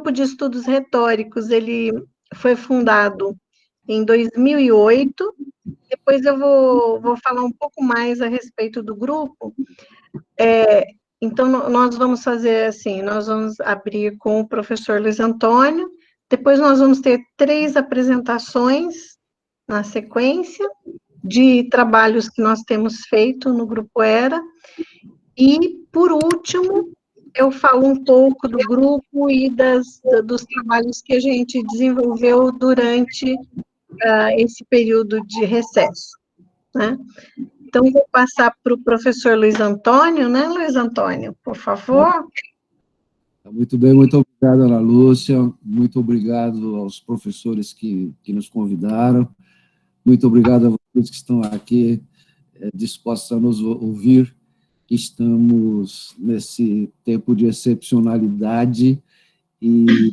Grupo de Estudos Retóricos, ele foi fundado em 2008. Depois eu vou falar um pouco mais a respeito do grupo. Então, nós vamos fazer assim, nós vamos abrir com o professor Luiz Antônio, depois nós vamos ter 3 apresentações na sequência, de trabalhos que nós temos feito no Grupo ERA, e, por último, eu falo um pouco do grupo e dos trabalhos que a gente desenvolveu durante esse período de recesso, né? Então, vou passar para o professor Luiz Antônio, né, Luiz Antônio, por favor. Muito bem, muito obrigado, Ana Lúcia, muito obrigado aos professores que nos convidaram, muito obrigado a vocês que estão aqui dispostos a nos ouvir. Estamos nesse tempo de excepcionalidade e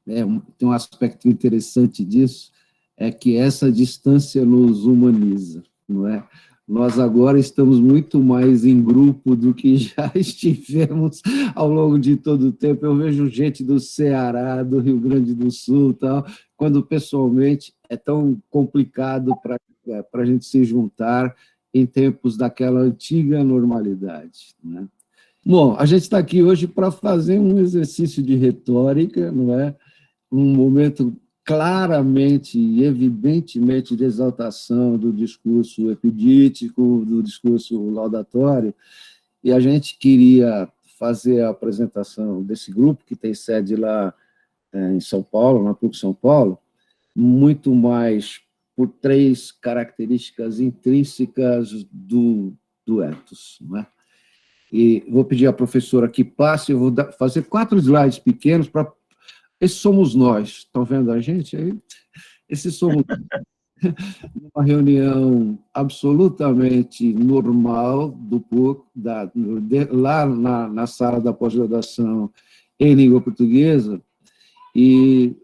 tem um aspecto interessante disso, é que essa distância nos humaniza, não é? Nós agora estamos muito mais em grupo do que já estivemos ao longo de todo o tempo. Eu vejo gente do Ceará, do Rio Grande do Sul, tal, quando pessoalmente é tão complicado para a gente se juntar em tempos daquela antiga normalidade, né? Bom, a gente está aqui hoje para fazer um exercício de retórica, não é? Um momento claramente e evidentemente de exaltação do discurso epidítico, do discurso laudatório, e a gente queria fazer a apresentação desse grupo, que tem sede lá em São Paulo, na PUC São Paulo, muito mais por 3 características intrínsecas do ethos, não é? E vou pedir à professora que passe, eu vou fazer 4 slides pequenos para... Esses somos nós, estão vendo a gente aí? Esses somos uma reunião absolutamente normal do PUC, lá na sala da pós-graduação em língua portuguesa, e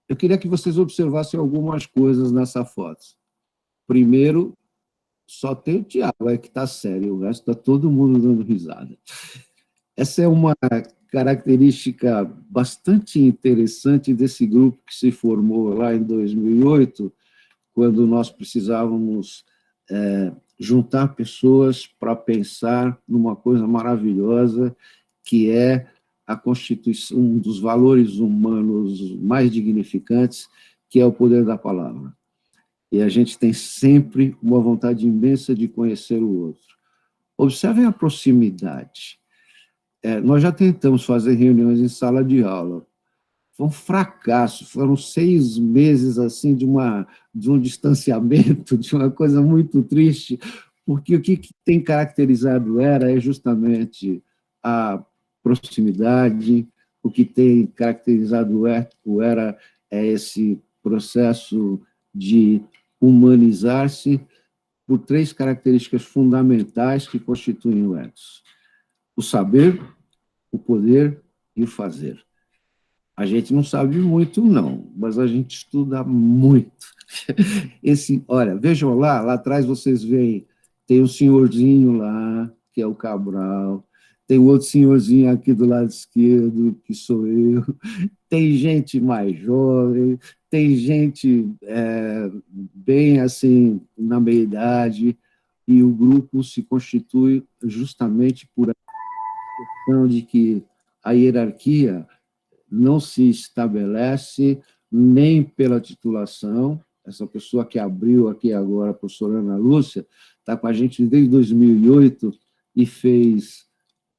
eu queria que vocês observassem algumas coisas nessa foto. Primeiro, só tem o Tiago que está sério, o resto está todo mundo dando risada. Essa é uma característica bastante interessante desse grupo que se formou lá em 2008, quando nós precisávamos juntar pessoas para pensar numa coisa maravilhosa, que é a constituição, um dos valores humanos mais dignificantes, que é o poder da palavra. E a gente tem sempre uma vontade imensa de conhecer o outro. Observem a proximidade. Nós já tentamos fazer reuniões em sala de aula. Foi um fracasso, foram 6 meses assim, de um distanciamento, de uma coisa muito triste, porque o que tem caracterizado ERA é justamente a proximidade, o que tem caracterizado o ERA é esse processo de humanizar-se por 3 características fundamentais que constituem o ethos: o saber, o poder e o fazer. A gente não sabe muito, não, mas a gente estuda muito. Olha, vejam lá atrás vocês veem, tem um senhorzinho lá, que é o Cabral, tem outro senhorzinho aqui do lado esquerdo, que sou eu, tem gente mais jovem, tem gente bem assim, na meia-idade, e o grupo se constitui justamente por a questão de que a hierarquia não se estabelece nem pela titulação. Essa pessoa que abriu aqui agora, a professora Ana Lúcia, está com a gente desde 2008 e fez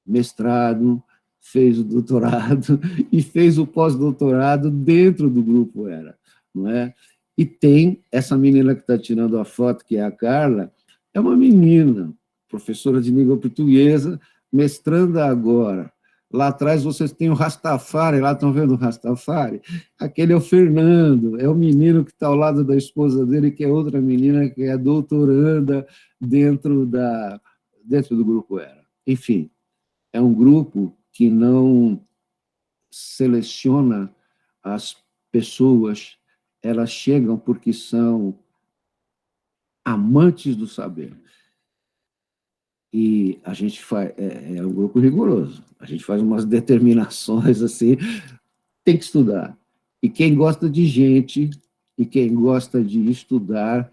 mestrado, fez o doutorado e fez o pós-doutorado dentro do Grupo ERA, não é? E tem essa menina que está tirando a foto, que é a Carla, é uma menina, professora de língua portuguesa, mestranda agora. Lá atrás vocês têm o Rastafari, lá estão vendo o Rastafari? Aquele é o Fernando, é o menino que está ao lado da esposa dele, que é outra menina que é doutoranda dentro do Grupo ERA. Enfim, é um grupo que não seleciona as pessoas, elas chegam porque são amantes do saber. E a gente faz, é um grupo rigoroso, a gente faz umas determinações assim, tem que estudar. E quem gosta de gente, e quem gosta de estudar,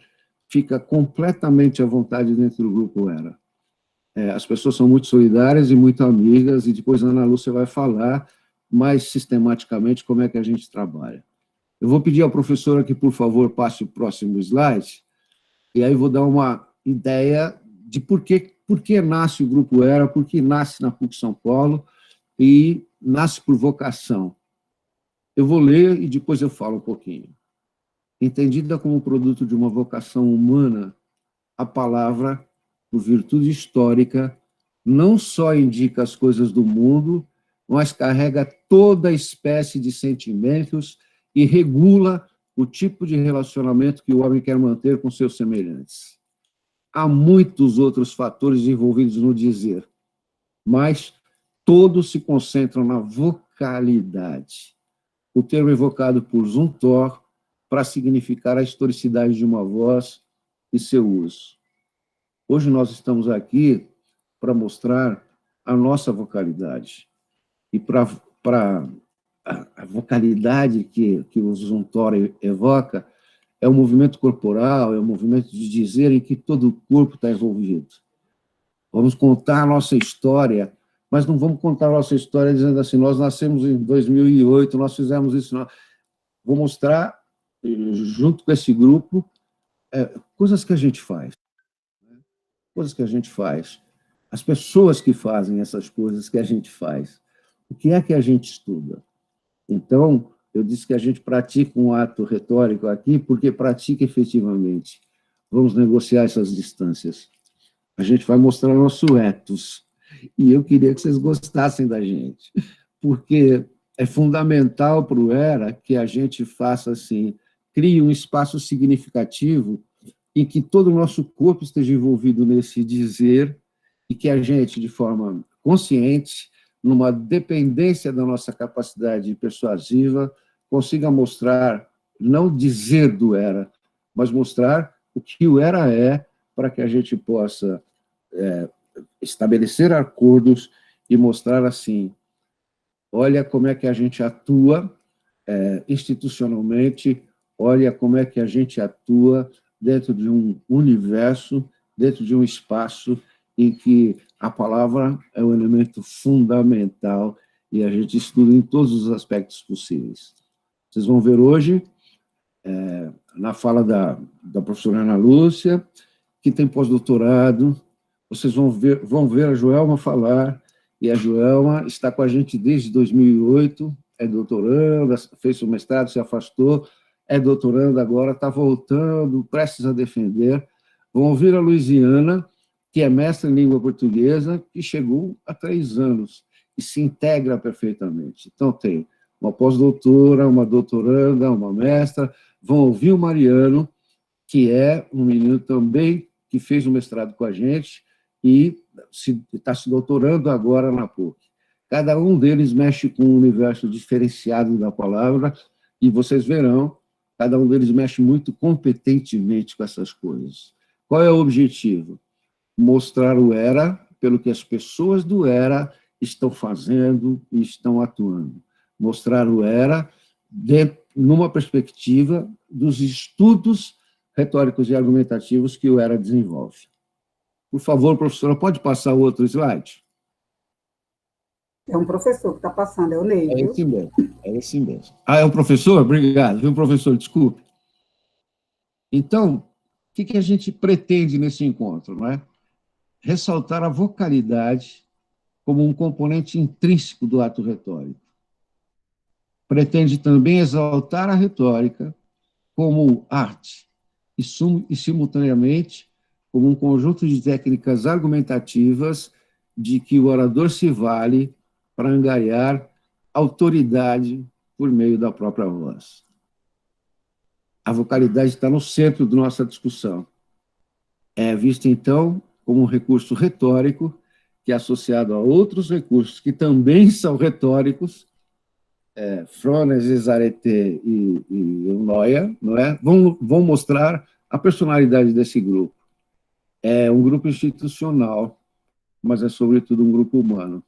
fica completamente à vontade dentro do Grupo Era. As pessoas são muito solidárias e muito amigas, e depois a Ana Lúcia vai falar mais sistematicamente como é que a gente trabalha. Eu vou pedir ao professor que, por favor, passe o próximo slide, e aí vou dar uma ideia de por que nasce o Grupo Era, por que nasce na PUC São Paulo, e nasce por vocação. Eu vou ler e depois eu falo um pouquinho. Entendida como produto de uma vocação humana, a palavra, por virtude histórica, não só indica as coisas do mundo, mas carrega toda espécie de sentimentos e regula o tipo de relacionamento que o homem quer manter com seus semelhantes. Há muitos outros fatores envolvidos no dizer, mas todos se concentram na vocalidade. O termo evocado por Zumthor para significar a historicidade de uma voz e seu uso. Hoje nós estamos aqui para mostrar a nossa vocalidade. E para a vocalidade que o Zumthor evoca é um movimento corporal, é um movimento de dizer em que todo o corpo está envolvido. Vamos contar a nossa história, mas não vamos contar a nossa história dizendo assim, nós nascemos em 2008, nós fizemos isso. Não. Vou mostrar, junto com esse grupo, coisas que a gente faz. Coisas que a gente faz. As pessoas que fazem essas coisas que a gente faz. O que é que a gente estuda? Então, eu disse que a gente pratica um ato retórico aqui porque pratica efetivamente. Vamos negociar essas distâncias. A gente vai mostrar nosso ethos. E eu queria que vocês gostassem da gente, porque é fundamental para o ERA que a gente faça assim, crie um espaço significativo em que todo o nosso corpo esteja envolvido nesse dizer e que a gente, de forma consciente, numa dependência da nossa capacidade persuasiva, consiga mostrar, não dizer do ERA, mas mostrar o que o ERA é, para que a gente possa estabelecer acordos e mostrar assim, olha como é que a gente atua institucionalmente, olha como é que a gente atua dentro de um universo, dentro de um espaço em que a palavra é um elemento fundamental e a gente estuda em todos os aspectos possíveis. Vocês vão ver hoje, na fala da professora Ana Lúcia, que tem pós-doutorado, vocês vão ver a Joelma falar, e a Joelma está com a gente desde 2008, é doutoranda, fez o mestrado, se afastou, é doutoranda agora, está voltando, prestes a defender. Vão ouvir a Luiziana, que é mestra em língua portuguesa, que chegou há 3 anos e se integra perfeitamente. Então, tem uma pós-doutora, uma doutoranda, uma mestra. Vão ouvir o Mariano, que é um menino também que fez o mestrado com a gente e está se doutorando agora na PUC. Cada um deles mexe com um universo diferenciado da palavra e vocês verão, cada um deles mexe muito competentemente com essas coisas. Qual é o objetivo? Mostrar o ERA pelo que as pessoas do ERA estão fazendo e estão atuando. Mostrar o ERA numa perspectiva dos estudos retóricos e argumentativos que o ERA desenvolve. Por favor, professora, pode passar o outro slide? É um professor que está passando, é o Ney, viu? É esse mesmo. Ah, é o professor? Obrigado. Viu, professor? Desculpe. Então, o que a gente pretende nesse encontro, não é? Ressaltar a vocalidade como um componente intrínseco do ato retórico. Pretende também exaltar a retórica como arte e simultaneamente, como um conjunto de técnicas argumentativas de que o orador se vale para angariar autoridade por meio da própria voz. A vocalidade está no centro da nossa discussão. É vista, então, como um recurso retórico que é associado a outros recursos que também são retóricos, Frones, Arete e Eunoia, não é? Vão mostrar a personalidade desse grupo. É um grupo institucional, mas é, sobretudo, um grupo humano.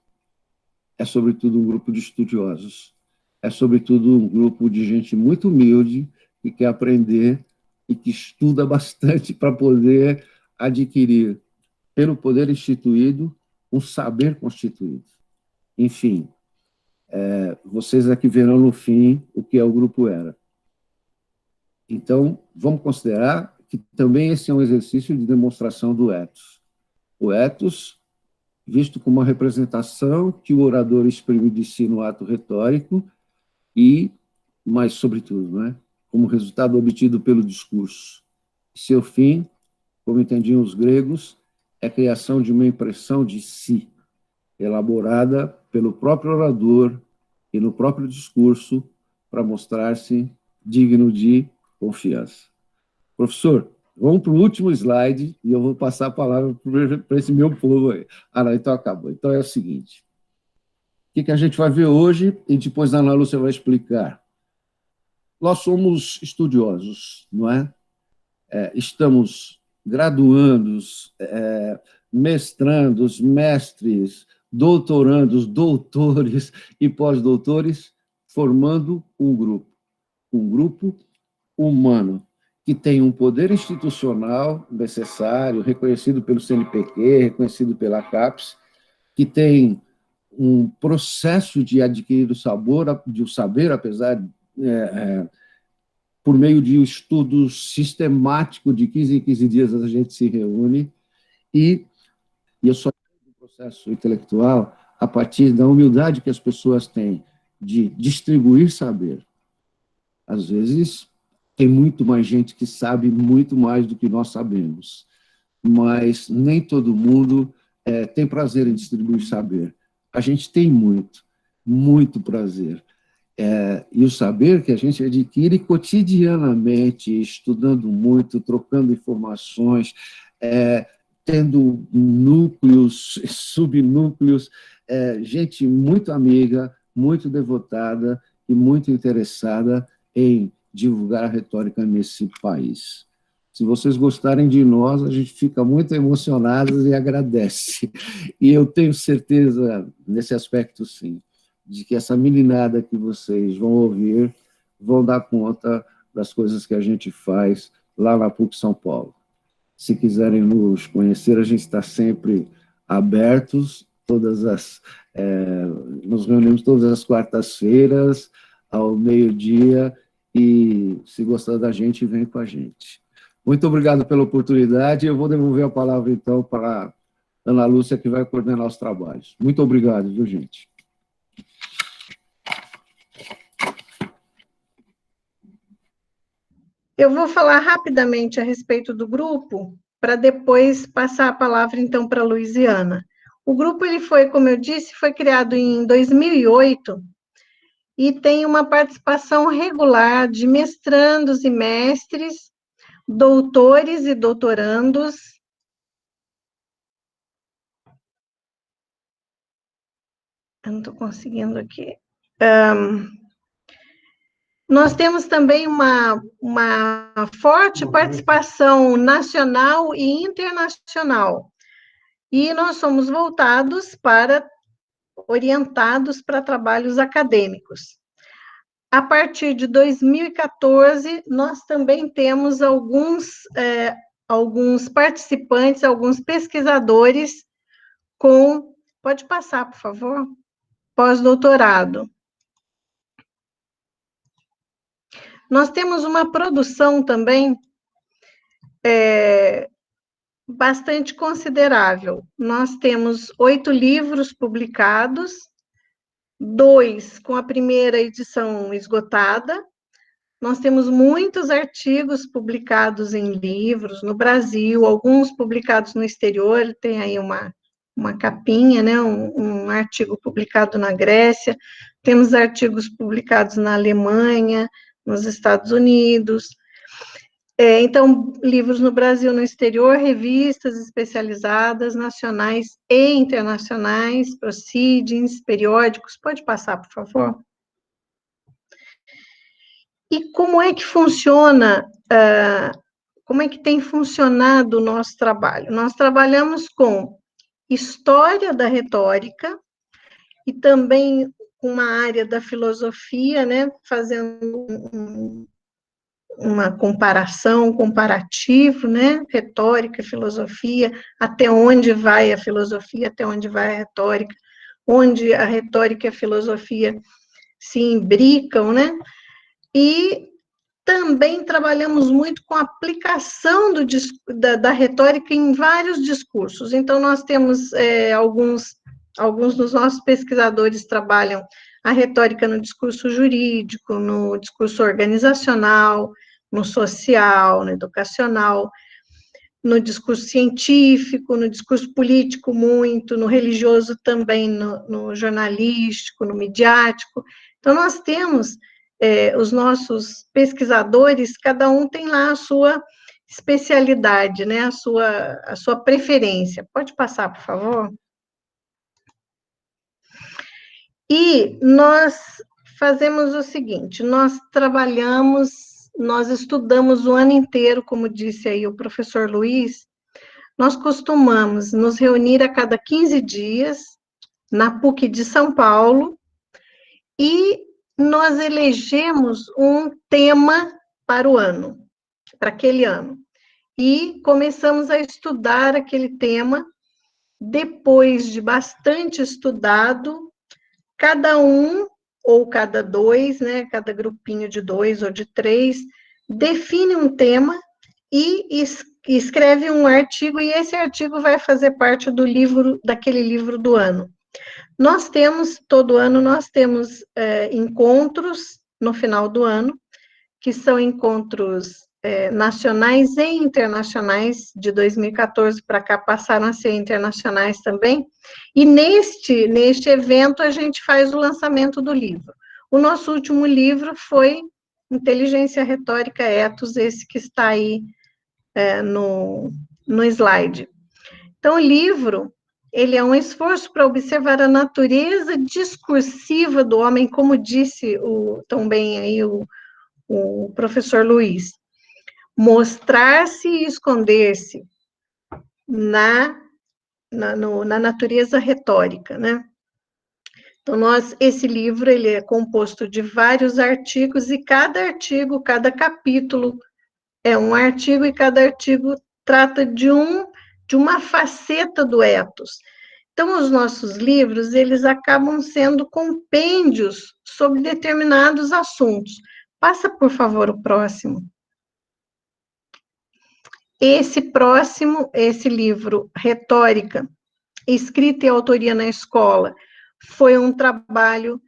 É, sobretudo, um grupo de estudiosos. é, sobretudo, um grupo de gente muito humilde, que quer aprender e que estuda bastante para poder adquirir, pelo poder instituído, um saber constituído. Enfim, vocês aqui verão no fim o que é o Grupo Era. Então, vamos considerar que também esse é um exercício de demonstração do ethos. O ethos, visto como uma representação que o orador exprime de si no ato retórico e, mais sobretudo, né, como resultado obtido pelo discurso. Seu fim, como entendiam os gregos, é a criação de uma impressão de si, elaborada pelo próprio orador e no próprio discurso para mostrar-se digno de confiança. Professor, vamos para o último slide e eu vou passar a palavra para esse meu povo aí. Ah, não, então acabou. Então é o seguinte, o que a gente vai ver hoje e depois a Ana Lúcia vai explicar. Nós somos estudiosos, não é? Estamos graduandos, mestrandos, mestres, doutorandos, doutores e pós-doutores, formando um grupo humano que tem um poder institucional necessário, reconhecido pelo CNPq, reconhecido pela CAPES, que tem um processo de adquirir o saber, apesar por meio de um estudo sistemático de 15 em 15 dias a gente se reúne e eu só tenho um processo intelectual a partir da humildade que as pessoas têm de distribuir saber. Às vezes, tem muito mais gente que sabe muito mais do que nós sabemos, mas nem todo mundo tem prazer em distribuir saber. A gente tem muito prazer. E o saber que a gente adquire cotidianamente, estudando muito, trocando informações, tendo núcleos, subnúcleos, gente muito amiga, muito devotada e muito interessada em divulgar a retórica nesse país. Se vocês gostarem de nós, a gente fica muito emocionado e agradece. E eu tenho certeza, nesse aspecto, sim, de que essa meninada que vocês vão ouvir vão dar conta das coisas que a gente faz lá na PUC São Paulo. Se quiserem nos conhecer, a gente está sempre abertos, nos reunimos todas as quartas-feiras, ao meio-dia, e se gostar da gente, vem com a gente. Muito obrigado pela oportunidade. Eu vou devolver a palavra, então, para a Ana Lúcia, que vai coordenar os trabalhos. Muito obrigado, viu, gente? Eu vou falar rapidamente a respeito do grupo, para depois passar a palavra, então, para a Luiziana. O grupo, ele foi, como eu disse, foi criado em 2008 e tem uma participação regular de mestrandos e mestres, doutores e doutorandos. Eu não estou conseguindo aqui. Nós temos também uma forte participação nacional e internacional. E nós somos orientados para trabalhos acadêmicos. A partir de 2014, nós também temos alguns participantes, alguns pesquisadores pode passar, por favor, pós-doutorado. Nós temos uma produção também bastante considerável. Nós temos 8 livros publicados, 2 com a primeira edição esgotada. Nós temos muitos artigos publicados em livros no Brasil, alguns publicados no exterior, tem aí uma capinha, né, um artigo publicado na Grécia, temos artigos publicados na Alemanha, nos Estados Unidos. Então, livros no Brasil, no exterior, revistas especializadas, nacionais e internacionais, proceedings, periódicos. Pode passar, por favor? E como é que funciona, como é que tem funcionado o nosso trabalho? Nós trabalhamos com história da retórica e também com uma área da filosofia, né, fazendo uma comparação, um comparativo, né, retórica, filosofia, até onde vai a filosofia, até onde vai a retórica, onde a retórica e a filosofia se imbricam, né, e também trabalhamos muito com a aplicação da retórica em vários discursos. Então, nós temos alguns dos nossos pesquisadores trabalham a retórica no discurso jurídico, no discurso organizacional, no social, no educacional, no discurso científico, no discurso político muito, no religioso também, no jornalístico, no midiático. Então, nós temos os nossos pesquisadores, cada um tem lá a sua especialidade, né, a sua preferência. Pode passar, por favor? E nós fazemos o seguinte, nós estudamos o ano inteiro, como disse aí o professor Luiz, nós costumamos nos reunir a cada 15 dias, na PUC de São Paulo, e nós elegemos um tema para o ano, para aquele ano. E começamos a estudar aquele tema, depois de bastante estudado, cada um ou cada dois, né, cada grupinho de 2 ou de 3, define um tema e escreve um artigo, e esse artigo vai fazer parte do livro, daquele livro do ano. Todo ano, nós temos encontros no final do ano, que são encontros nacionais e internacionais. De 2014 para cá passaram a ser internacionais também, e neste evento a gente faz o lançamento do livro. O nosso último livro foi Inteligência Retórica Ethos, esse que está aí no slide. Então, o livro, ele é um esforço para observar a natureza discursiva do homem, como disse também aí o professor Luiz, mostrar-se e esconder-se na natureza retórica, né? Então, esse livro, ele é composto de vários artigos, e cada capítulo é um artigo, e cada artigo trata de uma faceta do ethos. Então, os nossos livros, eles acabam sendo compêndios sobre determinados assuntos. Passa, por favor, o próximo. Esse livro, Retórica, Escrita e Autoria na Escola, foi um trabalho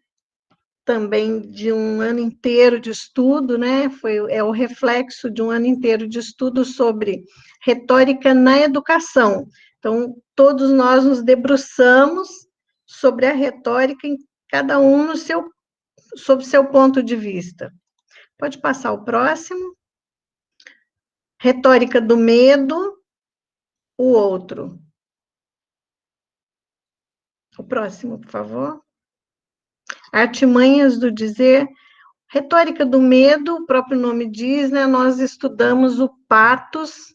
também de um ano inteiro de estudo, né? É o reflexo de um ano inteiro de estudo sobre retórica na educação. Então, todos nós nos debruçamos sobre a retórica, em cada um sob seu ponto de vista. Pode passar o próximo. Retórica do medo, o outro. O próximo, por favor. Artimanhas do dizer. Retórica do medo, o próprio nome diz, né? Nós estudamos o patos.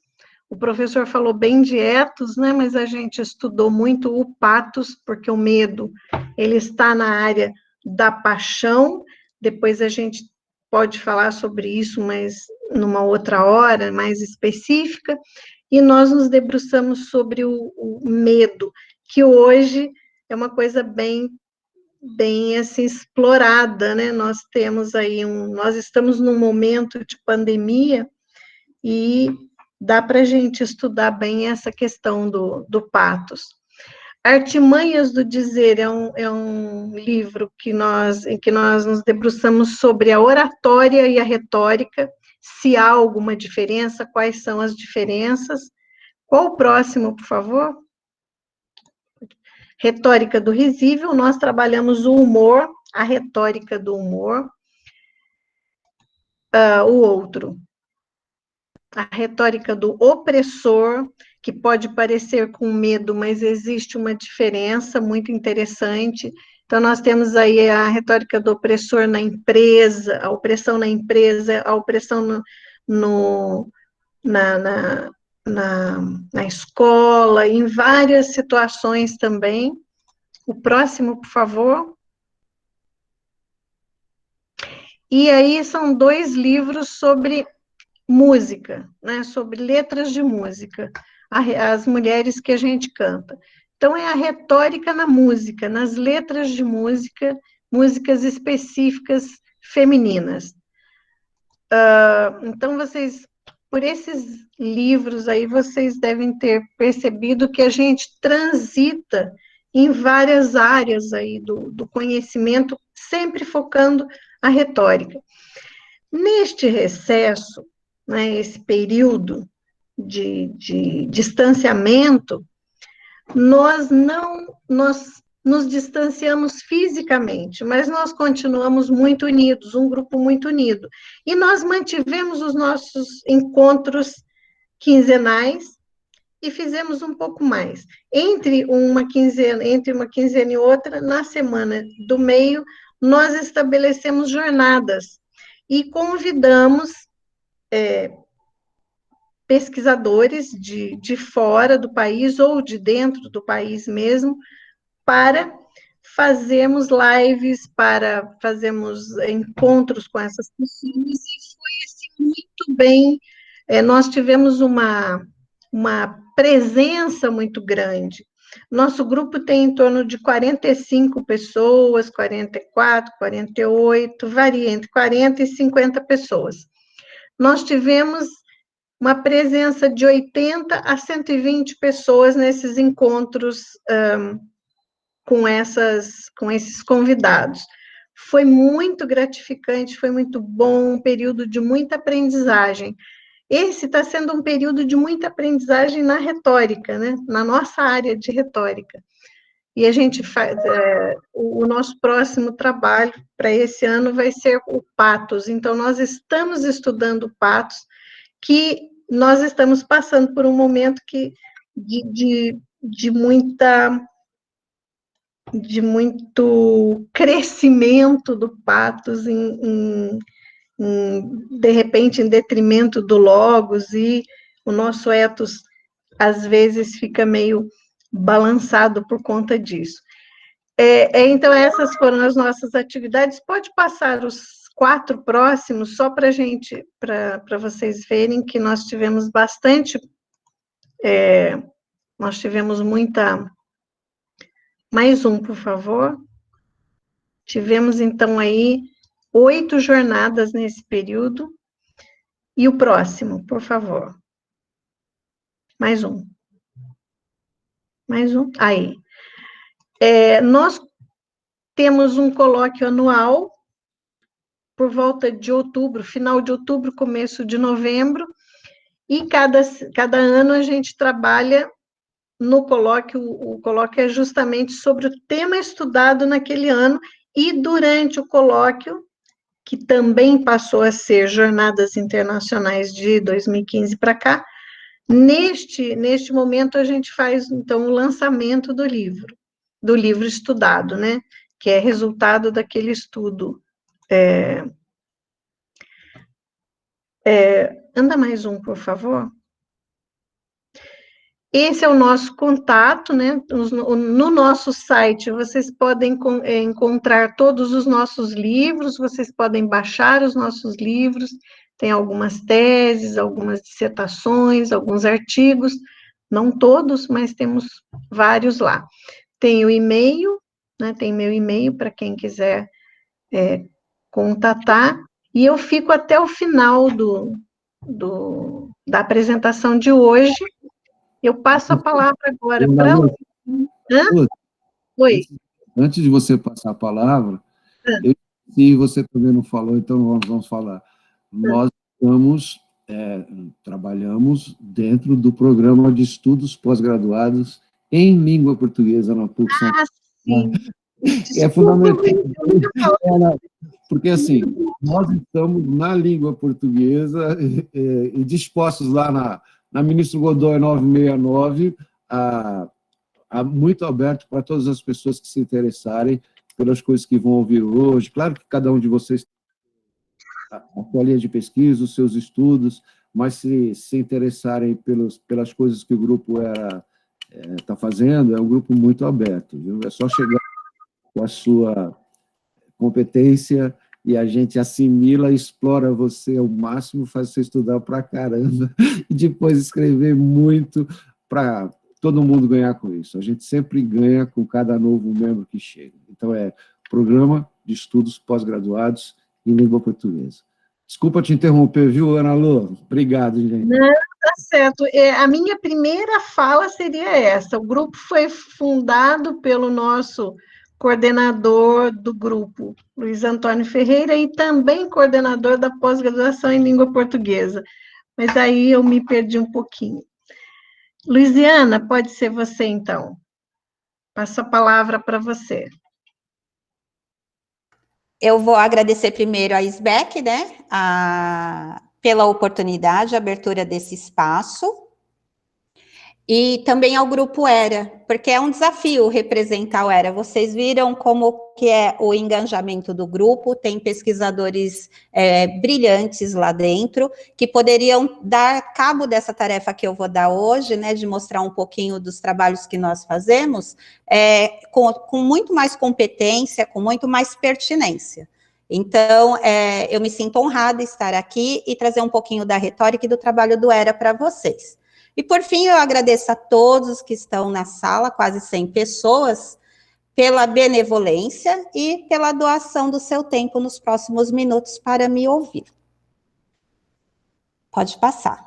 O professor falou bem de ethos, né? Mas a gente estudou muito o patos, porque o medo, ele está na área da paixão. Depois a gente pode falar sobre isso, mas numa outra hora, mais específica. E nós nos debruçamos sobre o medo, que hoje é uma coisa bem assim, explorada, né? Nós estamos num momento de pandemia, e dá para a gente estudar bem essa questão do patos. Artimanhas do Dizer é um livro em que nós nos debruçamos sobre a oratória e a retórica, se há alguma diferença, quais são as diferenças. Qual o próximo, por favor? Retórica do Risível, nós trabalhamos o humor, a retórica do humor. O outro, a retórica do opressor, que pode parecer com medo, mas existe uma diferença muito interessante. Então, nós temos aí a retórica do opressor na empresa, a opressão na empresa, a opressão na escola, em várias situações também. O próximo, por favor. E aí são 2 livros sobre música, né, sobre letras de música, as mulheres que a gente canta. Então, é a retórica na música, nas letras de música, músicas específicas femininas. Então, vocês, por esses livros aí, vocês devem ter percebido que a gente transita em várias áreas aí do conhecimento, sempre focando a retórica. Neste recesso, né, esse período de distanciamento, nós nos distanciamos fisicamente, mas nós continuamos muito unidos, um grupo muito unido. E nós mantivemos os nossos encontros quinzenais e fizemos um pouco mais. Entre uma quinzena e outra, na semana do meio, nós estabelecemos jornadas e convidamos pesquisadores de fora do país ou de dentro do país mesmo, para fazermos lives, para fazermos encontros com essas pessoas, e foi assim, muito bem. Nós tivemos uma presença muito grande. Nosso grupo tem em torno de 45 pessoas, 44, 48, varia entre 40 e 50 pessoas. Nós tivemos uma presença de 80 a 120 pessoas nesses encontros com esses convidados. Foi muito gratificante, foi muito bom, um período de muita aprendizagem. Esse está sendo um período de muita aprendizagem na retórica, né? Na nossa área de retórica. E a gente faz, o nosso próximo trabalho para esse ano vai ser o Patos. Então, nós estamos estudando Patos, que nós estamos passando por um momento de muito crescimento do Patos, de repente, em detrimento do Logos, e o nosso ethos, às vezes, fica meio balançado por conta disso. Então, essas foram as nossas atividades. Pode passar os 4 próximos, só para vocês verem que nós tivemos bastante, nós tivemos muita... Mais um, por favor. Tivemos, então, aí 8 jornadas nesse período. E o próximo, por favor. Mais um. Mais um. Aí. Nós temos um colóquio anual, por volta de outubro, final de outubro, começo de novembro, e cada ano a gente trabalha no colóquio. O colóquio é justamente sobre o tema estudado naquele ano, e durante o colóquio, que também passou a ser Jornadas Internacionais de 2015 para cá, neste momento a gente faz, então, o lançamento do livro estudado, né, que é resultado daquele estudo. Anda mais um, por favor. Esse é o nosso contato, né? No nosso site, vocês podem encontrar todos os nossos livros, vocês podem baixar os nossos livros, tem algumas teses, algumas dissertações, alguns artigos, não todos, mas temos vários lá. Tem o e-mail, né? Tem meu e-mail para quem quiser contatar, e eu fico até o final da apresentação de hoje. Eu passo a palavra agora para... Oi. Antes de você passar a palavra, se você também não falou, então nós vamos falar. Nós trabalhamos dentro do programa de estudos pós-graduados em língua portuguesa na PUC São Paulo. Sim. É fundamental. Porque, assim, nós estamos na língua portuguesa e dispostos lá na Ministro Godoy 969, muito aberto para todas as pessoas que se interessarem pelas coisas que vão ouvir hoje. Claro que cada um de vocês tem a sua linha de pesquisa, os seus estudos, mas se interessarem pelas coisas que o grupo está fazendo, é um grupo muito aberto, viu? É só chegar com a sua competência e a gente assimila, explora você ao máximo, faz você estudar pra caramba, e depois escrever muito para todo mundo ganhar com isso. A gente sempre ganha com cada novo membro que chega. Então, Programa de Estudos Pós-Graduados em Língua Portuguesa. Desculpa te interromper, viu, Ana Lu? Obrigado, gente. Não, tá certo. A minha primeira fala seria essa. O grupo foi fundado pelo nosso coordenador do grupo, Luiz Antônio Ferreira, e também coordenador da pós-graduação em língua portuguesa. Mas aí eu me perdi um pouquinho. Luiziana, pode ser você, então. Passo a palavra para você. Eu vou agradecer primeiro a SBEC, né, pela oportunidade, a abertura desse espaço, e também ao Grupo ERA, porque é um desafio representar o ERA. Vocês viram como que é o engajamento do grupo, tem pesquisadores brilhantes lá dentro, que poderiam dar cabo dessa tarefa que eu vou dar hoje, né, de mostrar um pouquinho dos trabalhos que nós fazemos, com muito mais competência, com muito mais pertinência. Então, eu me sinto honrada em estar aqui e trazer um pouquinho da retórica e do trabalho do ERA para vocês. E, por fim, eu agradeço a todos que estão na sala, quase 100 pessoas, pela benevolência e pela doação do seu tempo nos próximos minutos para me ouvir. Pode passar.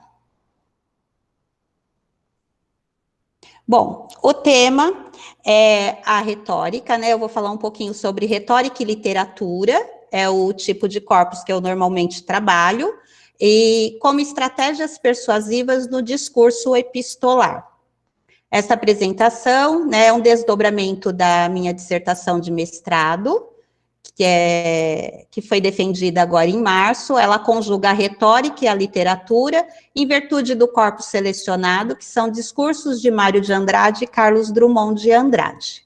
Bom, o tema é a retórica, né? Eu vou falar um pouquinho sobre retórica e literatura, é o tipo de corpus que eu normalmente trabalho, e como estratégias persuasivas no discurso epistolar. Essa apresentação, né, é um desdobramento da minha dissertação de mestrado, que foi defendida agora em março. Ela conjuga a retórica e a literatura em virtude do corpus selecionado, que são discursos de Mário de Andrade e Carlos Drummond de Andrade.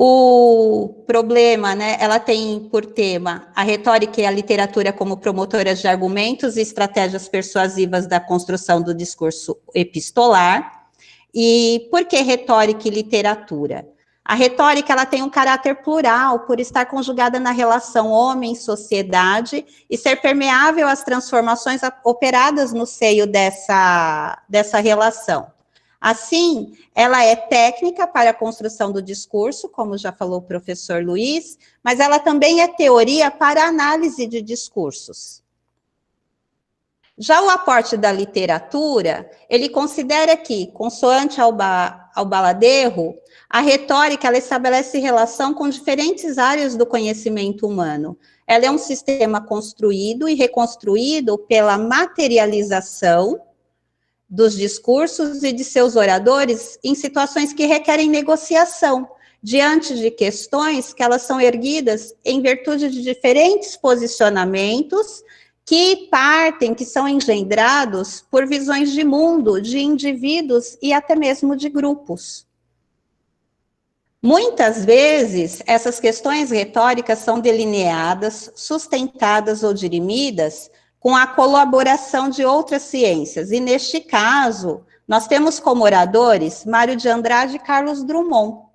O problema, né, ela tem por tema a retórica e a literatura como promotoras de argumentos e estratégias persuasivas da construção do discurso epistolar. E por que retórica e literatura? A retórica, ela tem um caráter plural, por estar conjugada na relação homem-sociedade e ser permeável às transformações operadas no seio dessa relação. Assim, ela é técnica para a construção do discurso, como já falou o professor Luiz, mas ela também é teoria para a análise de discursos. Já o aporte da literatura, ele considera que, consoante ao Baladerro, a retórica, ela estabelece relação com diferentes áreas do conhecimento humano. Ela é um sistema construído e reconstruído pela materialização dos discursos e de seus oradores em situações que requerem negociação, diante de questões que elas são erguidas em virtude de diferentes posicionamentos que são engendrados por visões de mundo, de indivíduos e até mesmo de grupos. Muitas vezes, essas questões retóricas são delineadas, sustentadas ou dirimidas com a colaboração de outras ciências, e neste caso, nós temos como oradores Mário de Andrade e Carlos Drummond.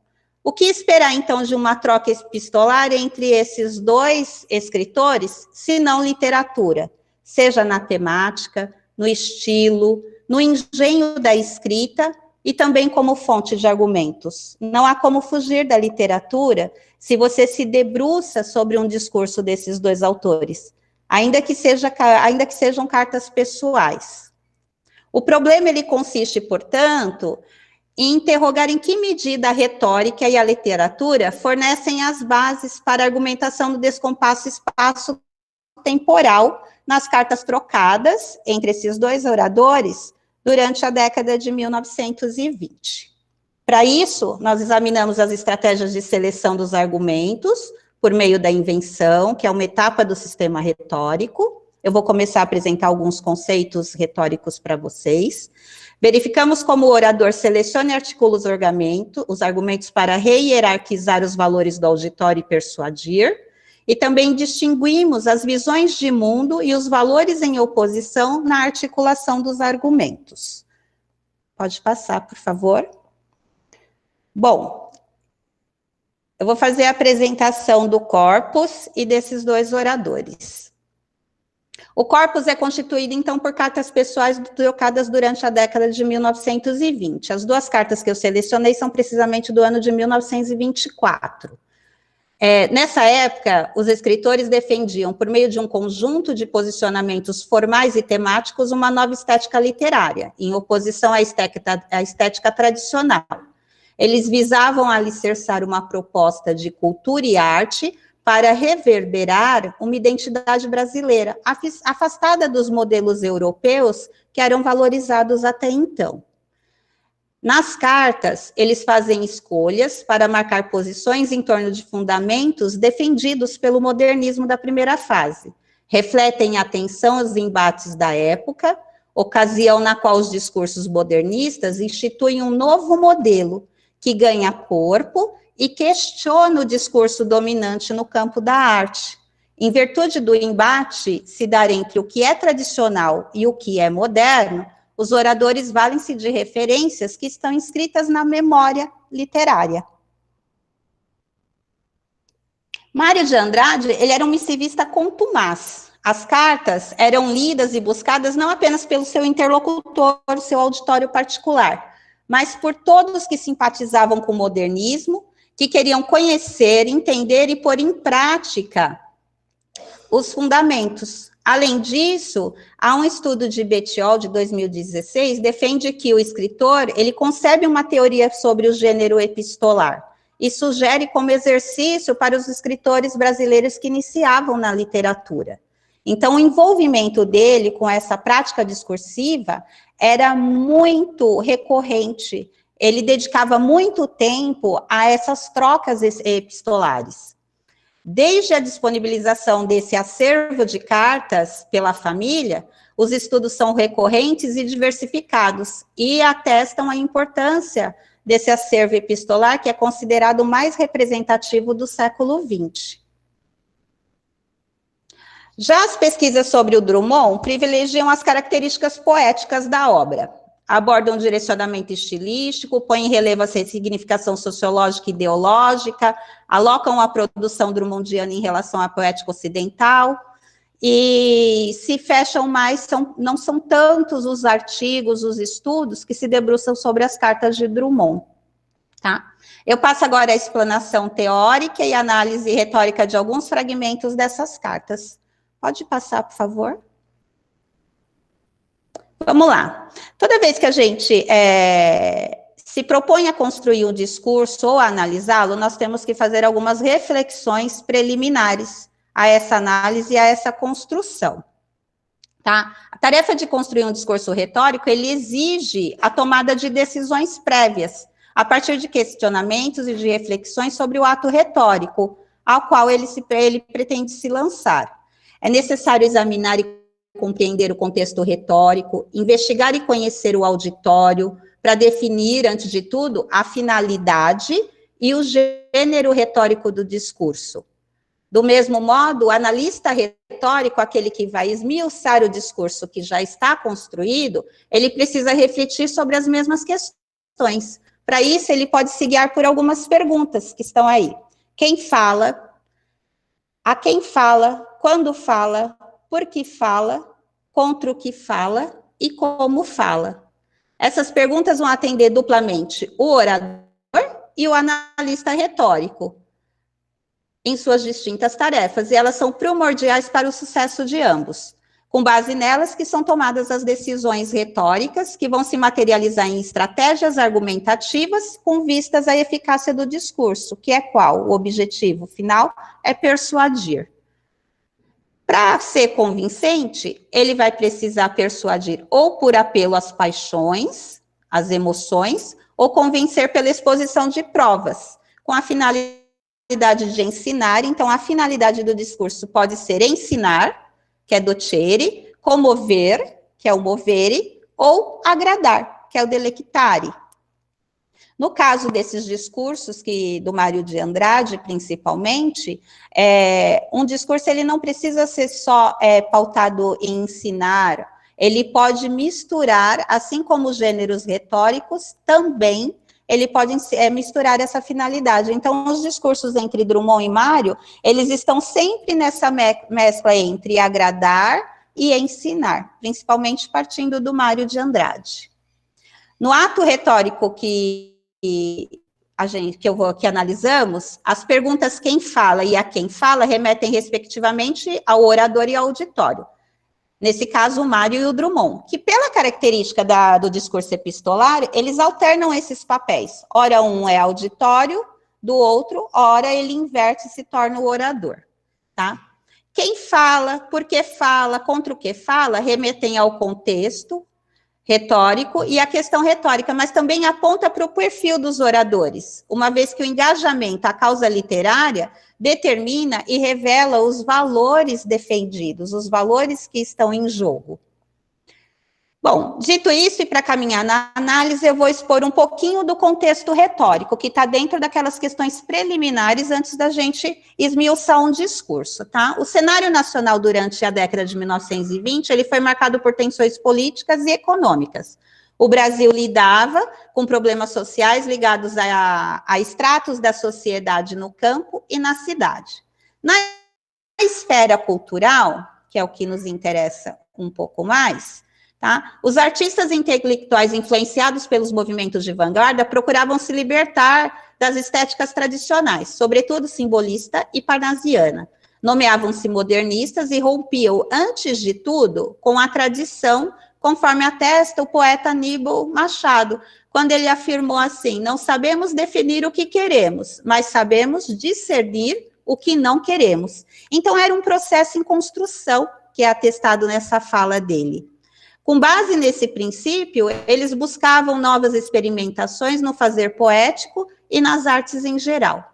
O que esperar, então, de uma troca epistolar entre esses dois escritores, se não literatura, seja na temática, no estilo, no engenho da escrita e também como fonte de argumentos? Não há como fugir da literatura se você se debruça sobre um discurso desses dois autores, ainda que sejam cartas pessoais. O problema, ele consiste, portanto, em interrogar em que medida a retórica e a literatura fornecem as bases para a argumentação do descompasso espaço-temporal nas cartas trocadas entre esses dois oradores durante a década de 1920. Para isso, nós examinamos as estratégias de seleção dos argumentos por meio da invenção, que é uma etapa do sistema retórico. Eu vou começar a apresentar alguns conceitos retóricos para vocês. Verificamos como o orador seleciona e articula os argumentos para rehierarquizar os valores do auditório e persuadir, e também distinguimos as visões de mundo e os valores em oposição na articulação dos argumentos. Pode passar, por favor. Bom, Eu vou fazer a apresentação do corpus e desses dois oradores. O corpus é constituído, então, por cartas pessoais trocadas durante a década de 1920. As duas cartas que eu selecionei são precisamente do ano de 1924. Nessa época, os escritores defendiam, por meio de um conjunto de posicionamentos formais e temáticos, uma nova estética literária, em oposição à estética tradicional. Eles visavam alicerçar uma proposta de cultura e arte para reverberar uma identidade brasileira, afastada dos modelos europeus que eram valorizados até então. Nas cartas, eles fazem escolhas para marcar posições em torno de fundamentos defendidos pelo modernismo da primeira fase. Refletem a atenção aos embates da época, ocasião na qual os discursos modernistas instituem um novo modelo que ganha corpo e questiona o discurso dominante no campo da arte. Em virtude do embate se dar entre o que é tradicional e o que é moderno, os oradores valem-se de referências que estão inscritas na memória literária. Mário de Andrade, ele era um missivista contumaz. As cartas eram lidas e buscadas não apenas pelo seu interlocutor, seu auditório particular, mas por todos que simpatizavam com o modernismo, que queriam conhecer, entender e pôr em prática os fundamentos. Além disso, há um estudo de Bettiol, de 2016, defende que o escritor, ele concebe uma teoria sobre o gênero epistolar e sugere como exercício para os escritores brasileiros que iniciavam na literatura. Então, o envolvimento dele com essa prática discursiva era muito recorrente. Ele dedicava muito tempo a essas trocas epistolares. Desde a disponibilização desse acervo de cartas pela família, os estudos são recorrentes e diversificados e atestam a importância desse acervo epistolar, que é considerado o mais representativo do século XX. Já as pesquisas sobre o Drummond privilegiam as características poéticas da obra. Abordam um direcionamento estilístico, põem em relevo a significação sociológica e ideológica, alocam a produção drummondiana em relação à poética ocidental, e se fecham mais, não são tantos os artigos, os estudos que se debruçam sobre as cartas de Drummond. Tá? Eu passo agora a explanação teórica e análise retórica de alguns fragmentos dessas cartas. Pode passar, por favor? Vamos lá. Toda vez que a gente se propõe a construir um discurso ou a analisá-lo, nós temos que fazer algumas reflexões preliminares a essa análise e a essa construção. Tá? A tarefa de construir um discurso retórico, ele exige a tomada de decisões prévias, a partir de questionamentos e de reflexões sobre o ato retórico, ao qual ele pretende se lançar. É necessário examinar e compreender o contexto retórico, investigar e conhecer o auditório, para definir, antes de tudo, a finalidade e o gênero retórico do discurso. Do mesmo modo, o analista retórico, aquele que vai esmiuçar o discurso que já está construído, ele precisa refletir sobre as mesmas questões. Para isso, ele pode se guiar por algumas perguntas que estão aí. Quem fala? A quem fala? Quando fala? Por que fala? Contra o que fala? E como fala? Essas perguntas vão atender duplamente o orador e o analista retórico, em suas distintas tarefas, e elas são primordiais para o sucesso de ambos. Com base nelas que são tomadas as decisões retóricas, que vão se materializar em estratégias argumentativas com vistas à eficácia do discurso, que é qual? O objetivo final é persuadir. Para ser convincente, ele vai precisar persuadir ou por apelo às paixões, às emoções, ou convencer pela exposição de provas, com a finalidade de ensinar. Então, a finalidade do discurso pode ser ensinar, que é docere, comover, que é o movere, ou agradar, que é o delectare. No caso desses discursos, do Mário de Andrade, principalmente, um discurso ele não precisa ser só pautado em ensinar, ele pode misturar, assim como os gêneros retóricos, também ele pode misturar essa finalidade. Então, os discursos entre Drummond e Mário, eles estão sempre nessa mescla entre agradar e ensinar, principalmente partindo do Mário de Andrade. No ato retórico que analisamos, as perguntas quem fala e a quem fala remetem respectivamente ao orador e ao auditório. Nesse caso, o Mário e o Drummond, que pela característica do discurso epistolar, eles alternam esses papéis. Ora um é auditório, do outro, ora ele inverte e se torna o orador, tá? Quem fala, por que fala, contra o que fala, remetem ao contexto retórico e a questão retórica, mas também aponta para o perfil dos oradores, uma vez que o engajamento, a causa literária, determina e revela os valores defendidos, os valores que estão em jogo. Bom, dito isso, e para caminhar na análise, eu vou expor um pouquinho do contexto retórico, que está dentro daquelas questões preliminares antes da gente esmiuçar um discurso, tá? O cenário nacional durante a década de 1920, ele foi marcado por tensões políticas e econômicas. O Brasil lidava com problemas sociais ligados a estratos da sociedade no campo e na cidade. Na esfera cultural, que é o que nos interessa um pouco mais, tá? Os artistas intelectuais influenciados pelos movimentos de vanguarda procuravam se libertar das estéticas tradicionais, sobretudo simbolista e parnasiana. Nomeavam-se modernistas e rompiam, antes de tudo, com a tradição, conforme atesta o poeta Aníbal Machado, quando ele afirmou assim: não sabemos definir o que queremos, mas sabemos discernir o que não queremos. Então, era um processo em construção, que é atestado nessa fala dele. Com base nesse princípio, eles buscavam novas experimentações no fazer poético e nas artes em geral.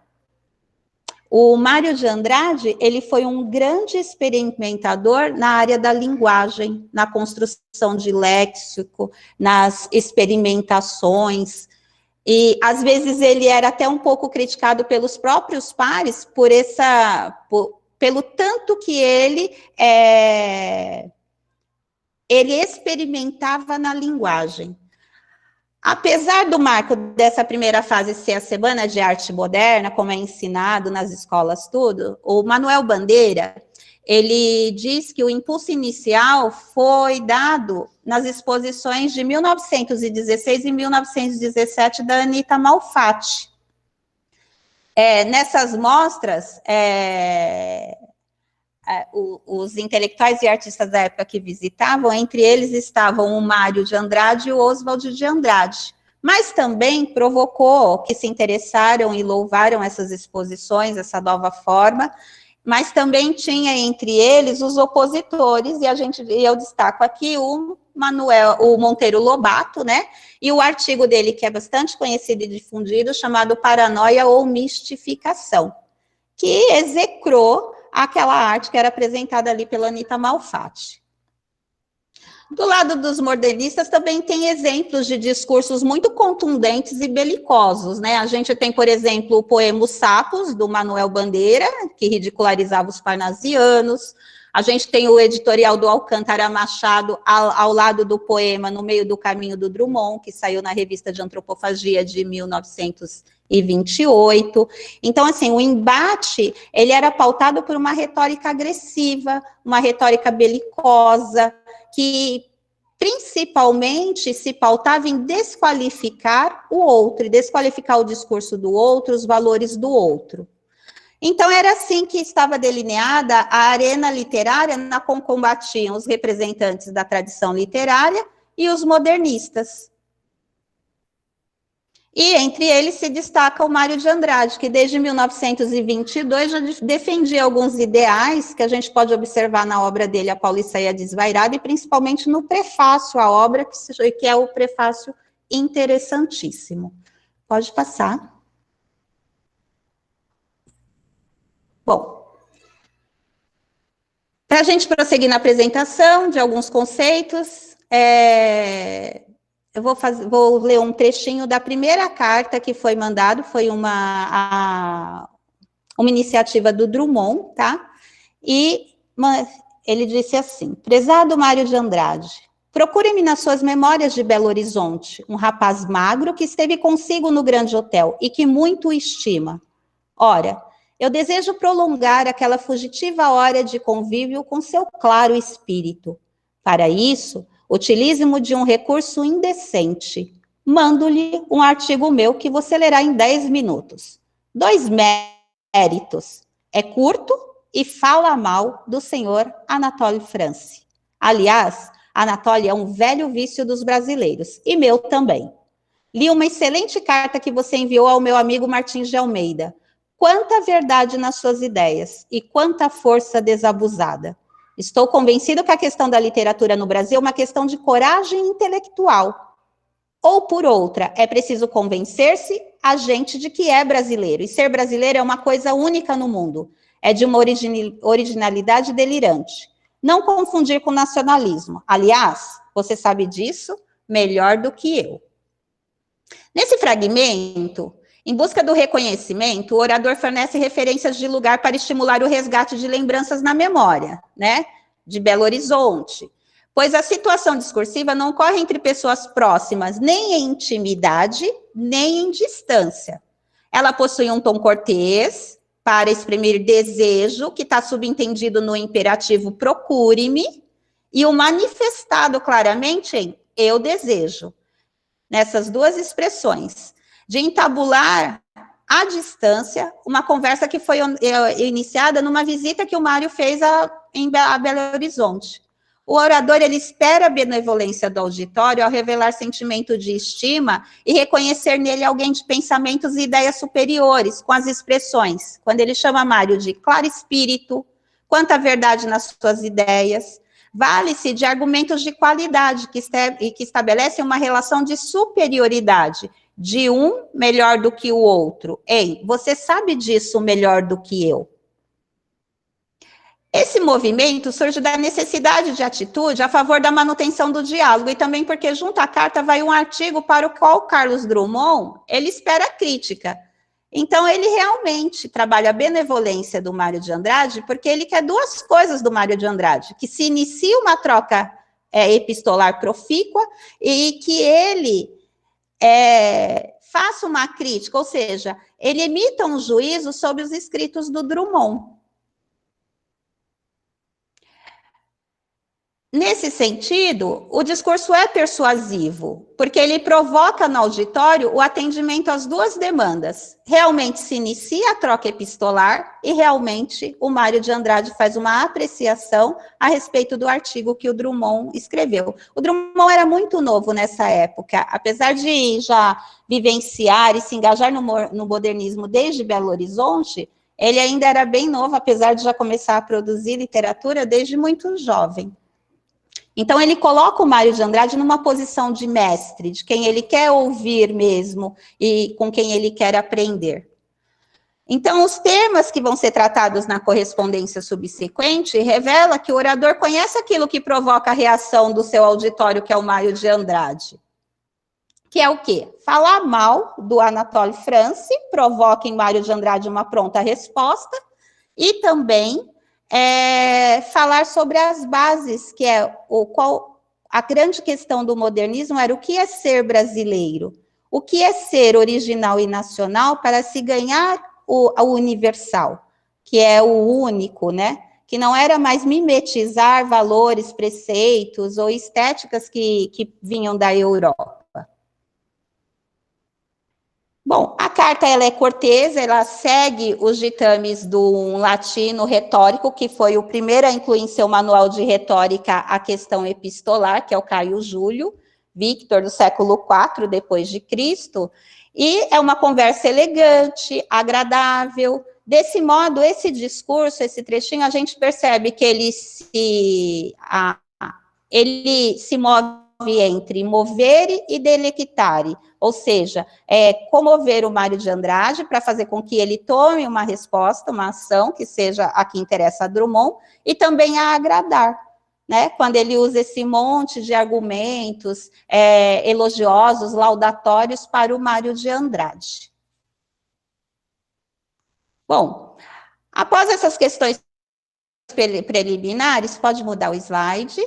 O Mário de Andrade, ele foi um grande experimentador na área da linguagem, na construção de léxico, nas experimentações, e às vezes ele era até um pouco criticado pelos próprios pares pelo tanto que ele experimentava na linguagem. Apesar do marco dessa primeira fase ser a Semana de Arte Moderna, como é ensinado nas escolas tudo, o Manuel Bandeira, ele diz que o impulso inicial foi dado nas exposições de 1916 e 1917 da Anita Malfatti. Nessas mostras, os intelectuais e artistas da época que visitavam, entre eles estavam o Mário de Andrade e o Oswald de Andrade, mas também provocou que se interessaram e louvaram essas exposições, essa nova forma, mas também tinha entre eles os opositores, e eu destaco aqui o Monteiro Lobato, né, e o artigo dele, que é bastante conhecido e difundido, chamado Paranoia ou Mistificação, que execrou aquela arte que era apresentada ali pela Anita Malfatti. Do lado dos modernistas também tem exemplos de discursos muito contundentes e belicosos, né? A gente tem, por exemplo, o poema Os Sapos, do Manuel Bandeira, que ridicularizava os parnasianos. A gente tem o editorial do Alcântara Machado ao lado do poema No Meio do Caminho, do Drummond, que saiu na Revista de Antropofagia de 1928. Então, assim, o embate, ele era pautado por uma retórica agressiva, uma retórica belicosa, que principalmente se pautava em desqualificar o outro, e desqualificar o discurso do outro, os valores do outro. Então, era assim que estava delineada a arena literária, na qual combatiam os representantes da tradição literária e os modernistas. E entre eles se destaca o Mário de Andrade, que desde 1922 já defendia alguns ideais que a gente pode observar na obra dele, A Pauliceia Desvairada, e principalmente no prefácio à obra, que é o prefácio interessantíssimo. Pode passar. Bom, para a gente prosseguir na apresentação de alguns conceitos, eu vou ler um trechinho da primeira carta que foi mandado, foi uma iniciativa do Drummond, tá? E ele disse assim: prezado Mário de Andrade, Procure-me nas suas memórias de Belo Horizonte, um rapaz magro que esteve consigo no grande hotel e que muito o estima. Ora, eu desejo prolongar aquela fugitiva hora de convívio com seu claro espírito. Para isso, utilize-me de um recurso indecente. Mando-lhe um artigo meu que você lerá em 10 minutos. 2 méritos. É curto e fala mal do senhor Anatole France. Aliás, Anatole é um velho vício dos brasileiros, e meu também. Li uma excelente carta que você enviou ao meu amigo Martins de Almeida. Quanta verdade nas suas ideias e quanta força desabusada. Estou convencido que a questão da literatura no Brasil é uma questão de coragem intelectual. Ou, por outra, é preciso convencer-se a gente de que é brasileiro. E ser brasileiro é uma coisa única no mundo. É de uma originalidade delirante. Não confundir com nacionalismo. Aliás, você sabe disso melhor do que eu. Nesse fragmento, em busca do reconhecimento, o orador fornece referências de lugar para estimular o resgate de lembranças na memória, né? De Belo Horizonte. Pois a situação discursiva não ocorre entre pessoas próximas, nem em intimidade, nem em distância. Ela possui um tom cortês, para exprimir desejo, que está subentendido no imperativo procure-me, e o manifestado claramente em eu desejo. Nessas duas expressões, de entabular à distância uma conversa que foi iniciada numa visita que o Mário fez a Belo Horizonte. O orador, ele espera a benevolência do auditório ao revelar sentimento de estima e reconhecer nele alguém de pensamentos e ideias superiores, com as expressões, quando ele chama Mário de claro espírito, quanta verdade nas suas ideias, vale-se de argumentos de qualidade que estabelecem uma relação de superioridade, de um melhor do que o outro. Ei, você sabe disso melhor do que eu. Esse movimento surge da necessidade de atitude a favor da manutenção do diálogo e também porque junto à carta vai um artigo para o qual Carlos Drummond, ele espera crítica. Então, ele realmente trabalha a benevolência do Mário de Andrade, porque ele quer duas coisas do Mário de Andrade, que se inicie uma troca epistolar profícua e que ele faça uma crítica, ou seja, ele emita um juízo sobre os escritos do Drummond. Nesse sentido, o discurso é persuasivo, porque ele provoca no auditório o atendimento às duas demandas. Realmente se inicia a troca epistolar e realmente o Mário de Andrade faz uma apreciação a respeito do artigo que o Drummond escreveu. O Drummond era muito novo nessa época, apesar de já vivenciar e se engajar no modernismo desde Belo Horizonte, ele ainda era bem novo, apesar de já começar a produzir literatura desde muito jovem. Então, ele coloca o Mário de Andrade numa posição de mestre, de quem ele quer ouvir mesmo e com quem ele quer aprender. Então, os temas que vão ser tratados na correspondência subsequente revela que o orador conhece aquilo que provoca a reação do seu auditório, que é o Mário de Andrade. Que é o quê? Falar mal do Anatole France, provoca em Mário de Andrade uma pronta resposta, e também falar sobre as bases, que é a grande questão do modernismo era o que é ser brasileiro, o que é ser original e nacional para se ganhar o universal, que é o único, né? Que não era mais mimetizar valores, preceitos ou estéticas que vinham da Europa. Bom, a carta ela é cortês, ela segue os ditames do latino retórico, que foi o primeiro a incluir em seu manual de retórica a questão epistolar, que é o Caio Júlio Victor, do século IV depois de Cristo, e é uma conversa elegante, agradável. Desse modo, esse discurso, esse trechinho, a gente percebe que ele se move entre movere e delectare, ou seja, comover o Mário de Andrade para fazer com que ele tome uma resposta, uma ação que seja a que interessa a Drummond, e também a agradar, né? Quando ele usa esse monte de argumentos elogiosos, laudatórios para o Mário de Andrade. Bom, após essas questões preliminares, pode mudar o slide.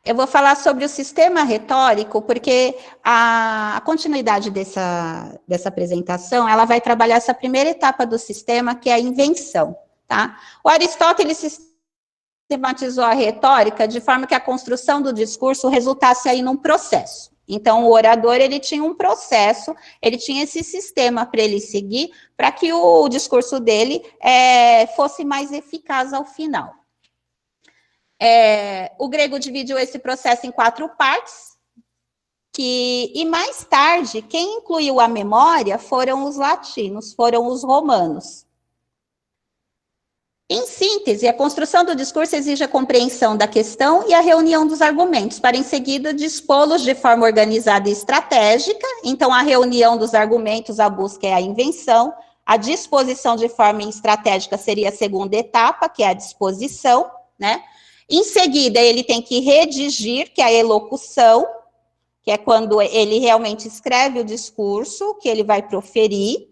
Eu vou falar sobre o sistema retórico, porque a continuidade dessa apresentação, ela vai trabalhar essa primeira etapa do sistema, que é a invenção, tá? O Aristóteles sistematizou a retórica de forma que a construção do discurso resultasse aí num processo. Então, o orador, ele tinha um processo, ele tinha esse sistema para ele seguir, para que o discurso dele fosse mais eficaz ao final. O grego dividiu esse processo em 4 partes, e mais tarde, quem incluiu a memória foram os latinos, foram os romanos. Em síntese, a construção do discurso exige a compreensão da questão e a reunião dos argumentos, para em seguida dispô-los de forma organizada e estratégica. Então, a reunião dos argumentos, a busca é a invenção, a disposição de forma estratégica seria a segunda etapa, que é a disposição, né? Em seguida, ele tem que redigir, que é a elocução, que é quando ele realmente escreve o discurso que ele vai proferir.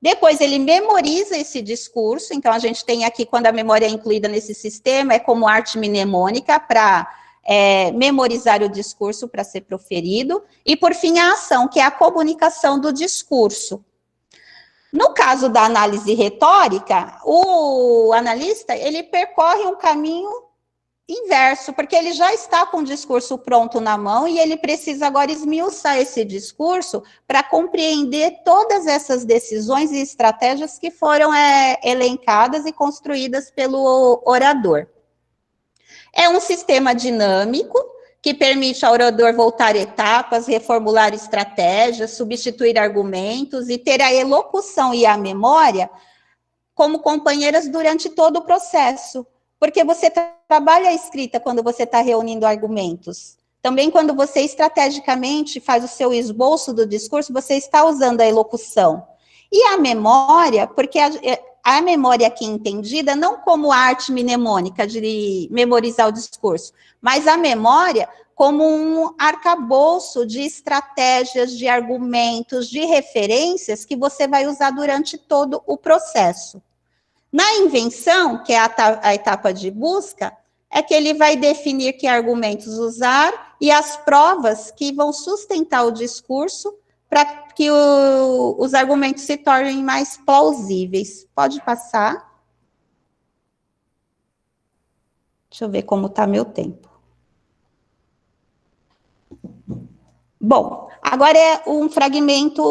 Depois, ele memoriza esse discurso. Então, a gente tem aqui, quando a memória é incluída nesse sistema, é como arte mnemônica para memorizar o discurso para ser proferido. E, por fim, a ação, que é a comunicação do discurso. No caso da análise retórica, o analista, ele percorre um caminho inverso, porque ele já está com o discurso pronto na mão e ele precisa agora esmiuçar esse discurso para compreender todas essas decisões e estratégias que foram elencadas e construídas pelo orador. É um sistema dinâmico que permite ao orador voltar etapas, reformular estratégias, substituir argumentos e ter a elocução e a memória como companheiras durante todo o processo. Porque você trabalha a escrita quando você está reunindo argumentos. Também quando você estrategicamente faz o seu esboço do discurso, você está usando a elocução. E a memória, porque a memória aqui entendida não como arte mnemônica de memorizar o discurso, mas a memória como um arcabouço de estratégias, de argumentos, de referências que você vai usar durante todo o processo. Na invenção, que é a etapa de busca, é que ele vai definir que argumentos usar e as provas que vão sustentar o discurso para que os argumentos se tornem mais plausíveis. Pode passar. Deixa eu ver como está meu tempo. Bom, agora é o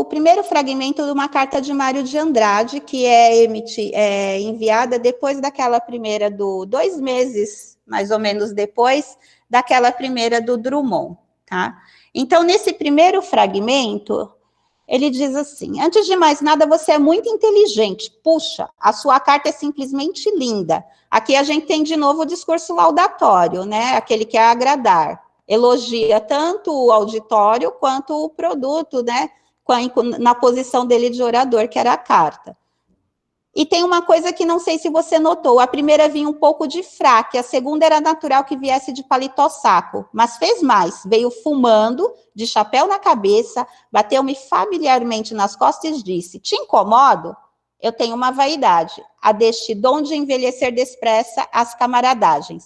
primeiro fragmento de uma carta de Mário de Andrade, que é enviada depois daquela primeira 2 meses, mais ou menos depois, daquela primeira do Drummond, tá? Então, nesse primeiro fragmento, ele diz assim: antes de mais nada, você é muito inteligente. Puxa, a sua carta é simplesmente linda. Aqui a gente tem de novo o discurso laudatório, né? Aquele que é agradar. Elogia tanto o auditório quanto o produto, né? Na posição dele de orador, que era a carta. E tem uma coisa que não sei se você notou: a primeira vinha um pouco de fraque, a segunda era natural que viesse de paletó saco, mas fez mais, veio fumando, de chapéu na cabeça, bateu-me familiarmente nas costas e disse: te incomodo? Eu tenho uma vaidade, a deste dom de envelhecer depressa as camaradagens.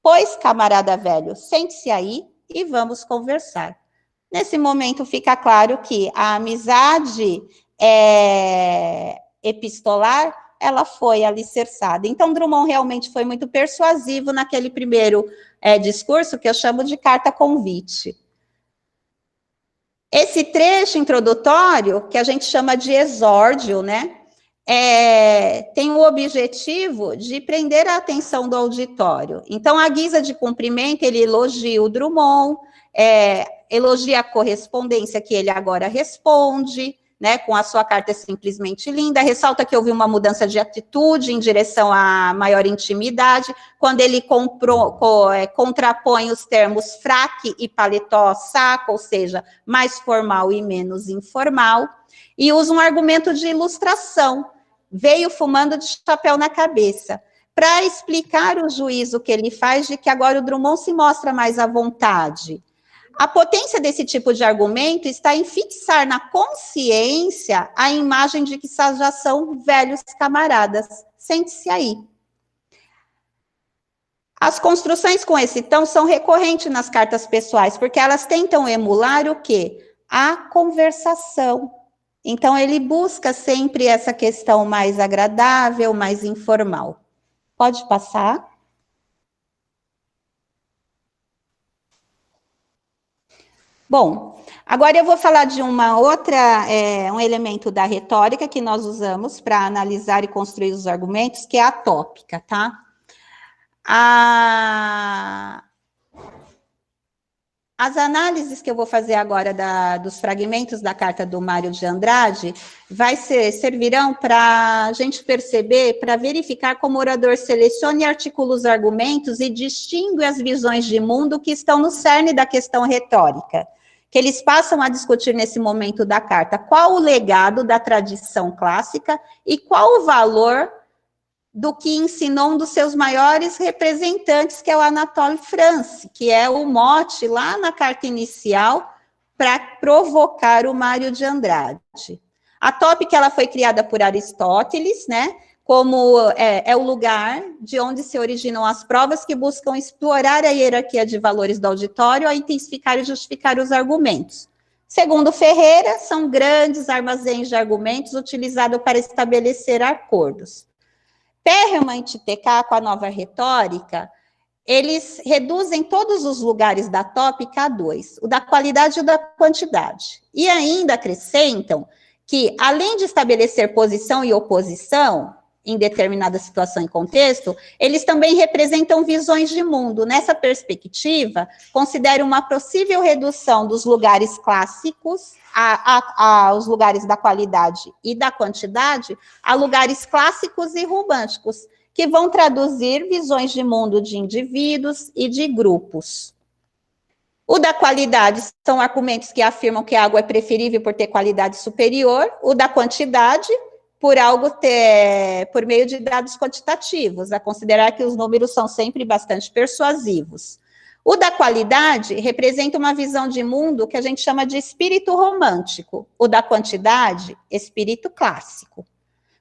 Pois, camarada velho, sente-se aí e vamos conversar. Nesse momento fica claro que a amizade epistolar, ela foi alicerçada. Então, Drummond realmente foi muito persuasivo naquele primeiro discurso, que eu chamo de carta-convite. Esse trecho introdutório, que a gente chama de exórdio, né? Tem o objetivo de prender a atenção do auditório. Então, à guisa de cumprimento, ele elogia o Drummond, elogia a correspondência que ele agora responde, né, com a sua carta simplesmente linda, ressalta que houve uma mudança de atitude em direção à maior intimidade, quando ele contrapõe os termos fraque e paletó saco, ou seja, mais formal e menos informal, e usa um argumento de ilustração, veio fumando de chapéu na cabeça, para explicar o juízo que ele faz de que agora o Drummond se mostra mais à vontade. A potência desse tipo de argumento está em fixar na consciência a imagem de que já são velhos camaradas. Sente-se aí. As construções com esse tom são recorrentes nas cartas pessoais, porque elas tentam emular o quê? A conversação. Então, ele busca sempre essa questão mais agradável, mais informal. Pode passar. Bom, agora eu vou falar de uma outra, um elemento da retórica que nós usamos para analisar e construir os argumentos, que é a tópica, tá? As análises que eu vou fazer agora dos fragmentos da carta do Mário de Andrade servirão para a gente perceber, para verificar como o orador seleciona e articula os argumentos e distingue as visões de mundo que estão no cerne da questão retórica, que eles passam a discutir nesse momento da carta. Qual o legado da tradição clássica e qual o valor do que ensinou um dos seus maiores representantes, que é o Anatole France, que é o mote lá na carta inicial para provocar o Mário de Andrade. A tópica ela foi criada por Aristóteles, né? Como é o lugar de onde se originam as provas que buscam explorar a hierarquia de valores do auditório, a intensificar e justificar os argumentos. Segundo Ferreira, são grandes armazéns de argumentos utilizados para estabelecer acordos. Perelman e Titecar, com a nova retórica, eles reduzem todos os lugares da tópica a dois, o da qualidade e o da quantidade. E ainda acrescentam que, além de estabelecer posição e oposição em determinada situação e contexto, eles também representam visões de mundo. Nessa perspectiva, considero uma possível redução dos lugares clássicos aos lugares da qualidade e da quantidade a lugares clássicos e românticos, que vão traduzir visões de mundo de indivíduos e de grupos. O da qualidade são argumentos que afirmam que a água é preferível por ter qualidade superior, o da quantidade por meio de dados quantitativos, a considerar que os números são sempre bastante persuasivos. O da qualidade representa uma visão de mundo que a gente chama de espírito romântico, o da quantidade, espírito clássico.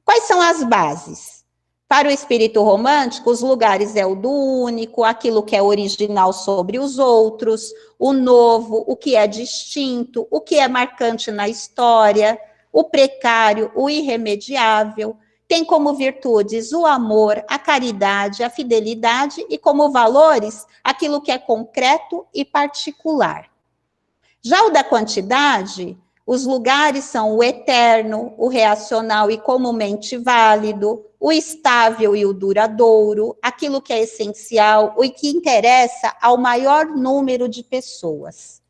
Quais são as bases? Para o espírito romântico, os lugares é o do único, aquilo que é original sobre os outros, o novo, o que é distinto, o que é marcante na história, o precário, o irremediável. Tem como virtudes o amor, a caridade, a fidelidade e como valores aquilo que é concreto e particular. Já o da quantidade, os lugares são o eterno, o reacional e comumente válido, o estável e o duradouro, aquilo que é essencial, o que interessa ao maior número de pessoas.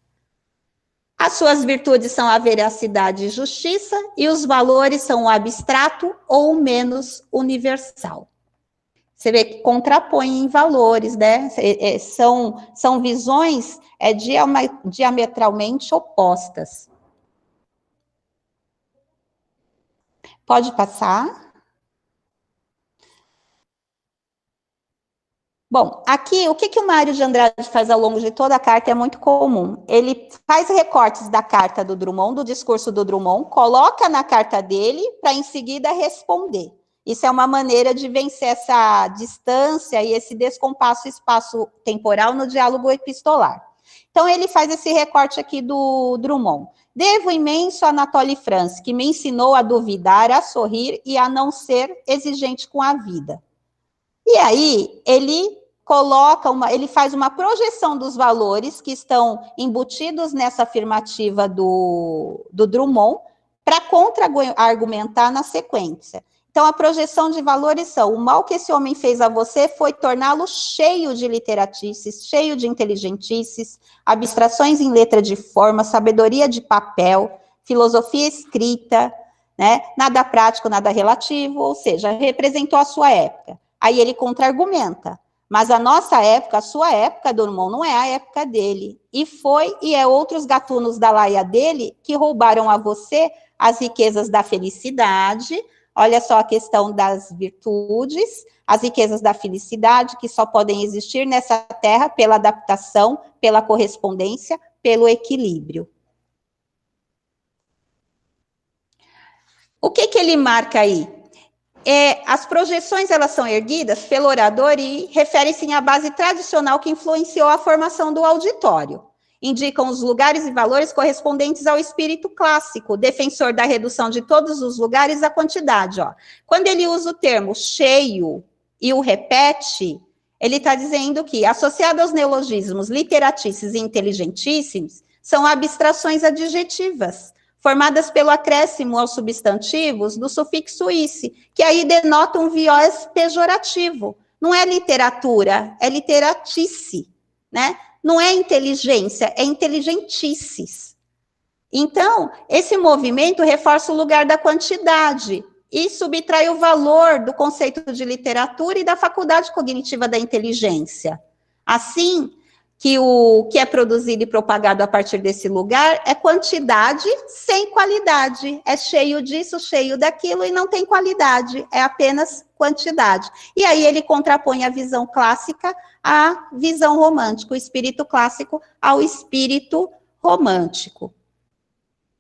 As suas virtudes são a veracidade e justiça, e os valores são o abstrato ou o menos universal. Você vê que contrapõe em valores, né? São visões diametralmente opostas. Pode passar. Bom, aqui, o que o Mário de Andrade faz ao longo de toda a carta é muito comum. Ele faz recortes da carta do Drummond, do discurso do Drummond, coloca na carta dele, para em seguida responder. Isso é uma maneira de vencer essa distância e esse descompasso espaço-temporal no diálogo epistolar. Então, ele faz esse recorte aqui do Drummond. Devo imenso a Anatole France, que me ensinou a duvidar, a sorrir e a não ser exigente com a vida. E aí, ele faz uma projeção dos valores que estão embutidos nessa afirmativa do Drummond para contra-argumentar na sequência. Então, a projeção de valores são: o mal que esse homem fez a você foi torná-lo cheio de literatices, cheio de inteligentices, abstrações em letra de forma, sabedoria de papel, filosofia escrita, né? Nada prático, nada relativo, ou seja, representou a sua época. Aí ele contra-argumenta. Mas a nossa época, a sua época, Drummond, não é a época dele. E é outros gatunos da laia dele que roubaram a você as riquezas da felicidade. Olha só a questão das virtudes, as riquezas da felicidade, que só podem existir nessa terra pela adaptação, pela correspondência, pelo equilíbrio. O que ele marca aí? As projeções, elas são erguidas pelo orador e referem-se à base tradicional que influenciou a formação do auditório. Indicam os lugares e valores correspondentes ao espírito clássico, defensor da redução de todos os lugares à quantidade. Ó. Quando ele usa o termo cheio e o repete, ele está dizendo que, associado aos neologismos literatíssimos e inteligentíssimos, são abstrações adjetivas, formadas pelo acréscimo aos substantivos do sufixo "ice", que aí denota um viés pejorativo. Não é literatura, é literatice, né? Não é inteligência, é inteligentices. Então, esse movimento reforça o lugar da quantidade e subtrai o valor do conceito de literatura e da faculdade cognitiva da inteligência. Assim, que o que é produzido e propagado a partir desse lugar é quantidade sem qualidade. É cheio disso, cheio daquilo, e não tem qualidade, é apenas quantidade. E aí ele contrapõe a visão clássica à visão romântica, o espírito clássico ao espírito romântico.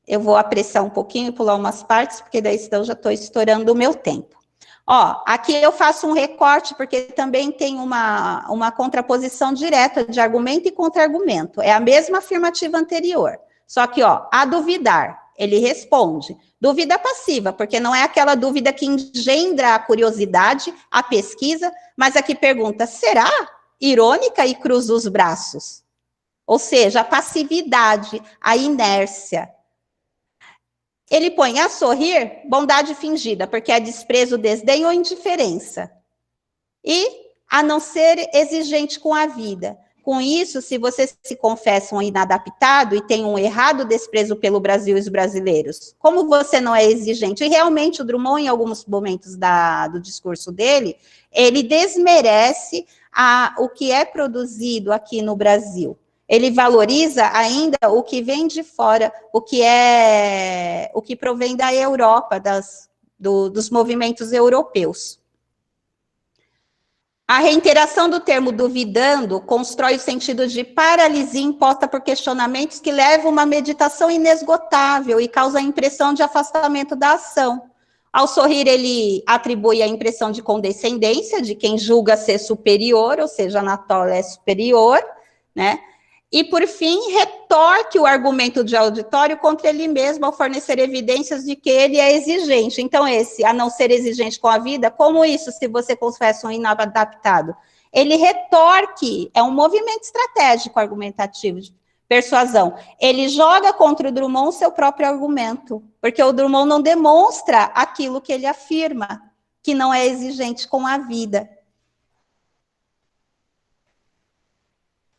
Eu vou apressar um pouquinho e pular umas partes, porque daí senão eu já estou estourando o meu tempo. Ó, aqui eu faço um recorte, porque também tem uma contraposição direta de argumento e contra-argumento. É a mesma afirmativa anterior. Só que, ó, a duvidar, ele responde. Dúvida passiva, porque não é aquela dúvida que engendra a curiosidade, a pesquisa, mas a que pergunta, será? Irônica e cruza os braços. Ou seja, a passividade, a inércia. Ele põe a sorrir, bondade fingida, porque é desprezo, desdém ou indiferença. E a não ser exigente com a vida. Com isso, se você se confessa um inadaptado e tem um errado desprezo pelo Brasil e os brasileiros, como você não é exigente? E realmente o Drummond, em alguns momentos do discurso dele, ele desmerece o que é produzido aqui no Brasil. Ele valoriza ainda o que vem de fora, o que provém da Europa, dos movimentos europeus. A reiteração do termo duvidando constrói o sentido de paralisia imposta por questionamentos que levam a uma meditação inesgotável e causa a impressão de afastamento da ação. Ao sorrir, ele atribui a impressão de condescendência de quem julga ser superior, ou seja, Anatoly é superior, né? E, por fim, retorque o argumento de auditório contra ele mesmo ao fornecer evidências de que ele é exigente. Então, a não ser exigente com a vida, como isso, se você confessa um inadaptado? Ele retorque, é um movimento estratégico argumentativo, de persuasão. Ele joga contra o Drummond seu próprio argumento, porque o Drummond não demonstra aquilo que ele afirma, que não é exigente com a vida.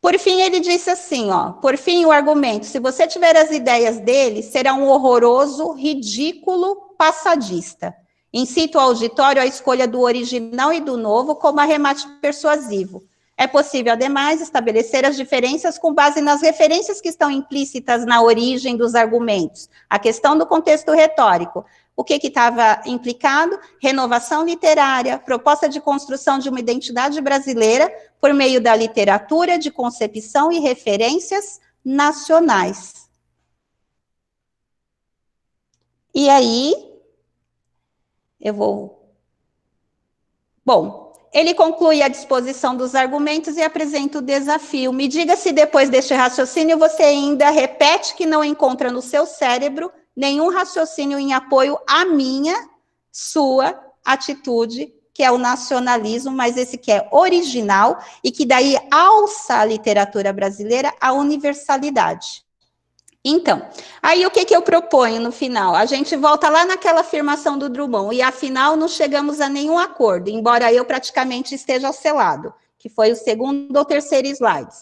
Por fim, ele disse assim, ó, por fim, o argumento, se você tiver as ideias dele, será um horroroso, ridículo, passadista. Incita o auditório à escolha do original e do novo como arremate persuasivo. É possível, ademais, estabelecer as diferenças com base nas referências que estão implícitas na origem dos argumentos. A questão do contexto retórico. O que estava implicado? Renovação literária, proposta de construção de uma identidade brasileira por meio da literatura, de concepção e referências nacionais. E aí, eu vou... Bom, ele conclui a disposição dos argumentos e apresenta o desafio. Me diga se depois deste raciocínio você ainda repete que não encontra no seu cérebro nenhum raciocínio em apoio à sua atitude, que é o nacionalismo, mas esse que é original e que daí alça a literatura brasileira à universalidade. Então, aí o que eu proponho no final? A gente volta lá naquela afirmação do Drummond, e afinal não chegamos a nenhum acordo, embora eu praticamente esteja ao seu lado, que foi o segundo ou terceiro slide.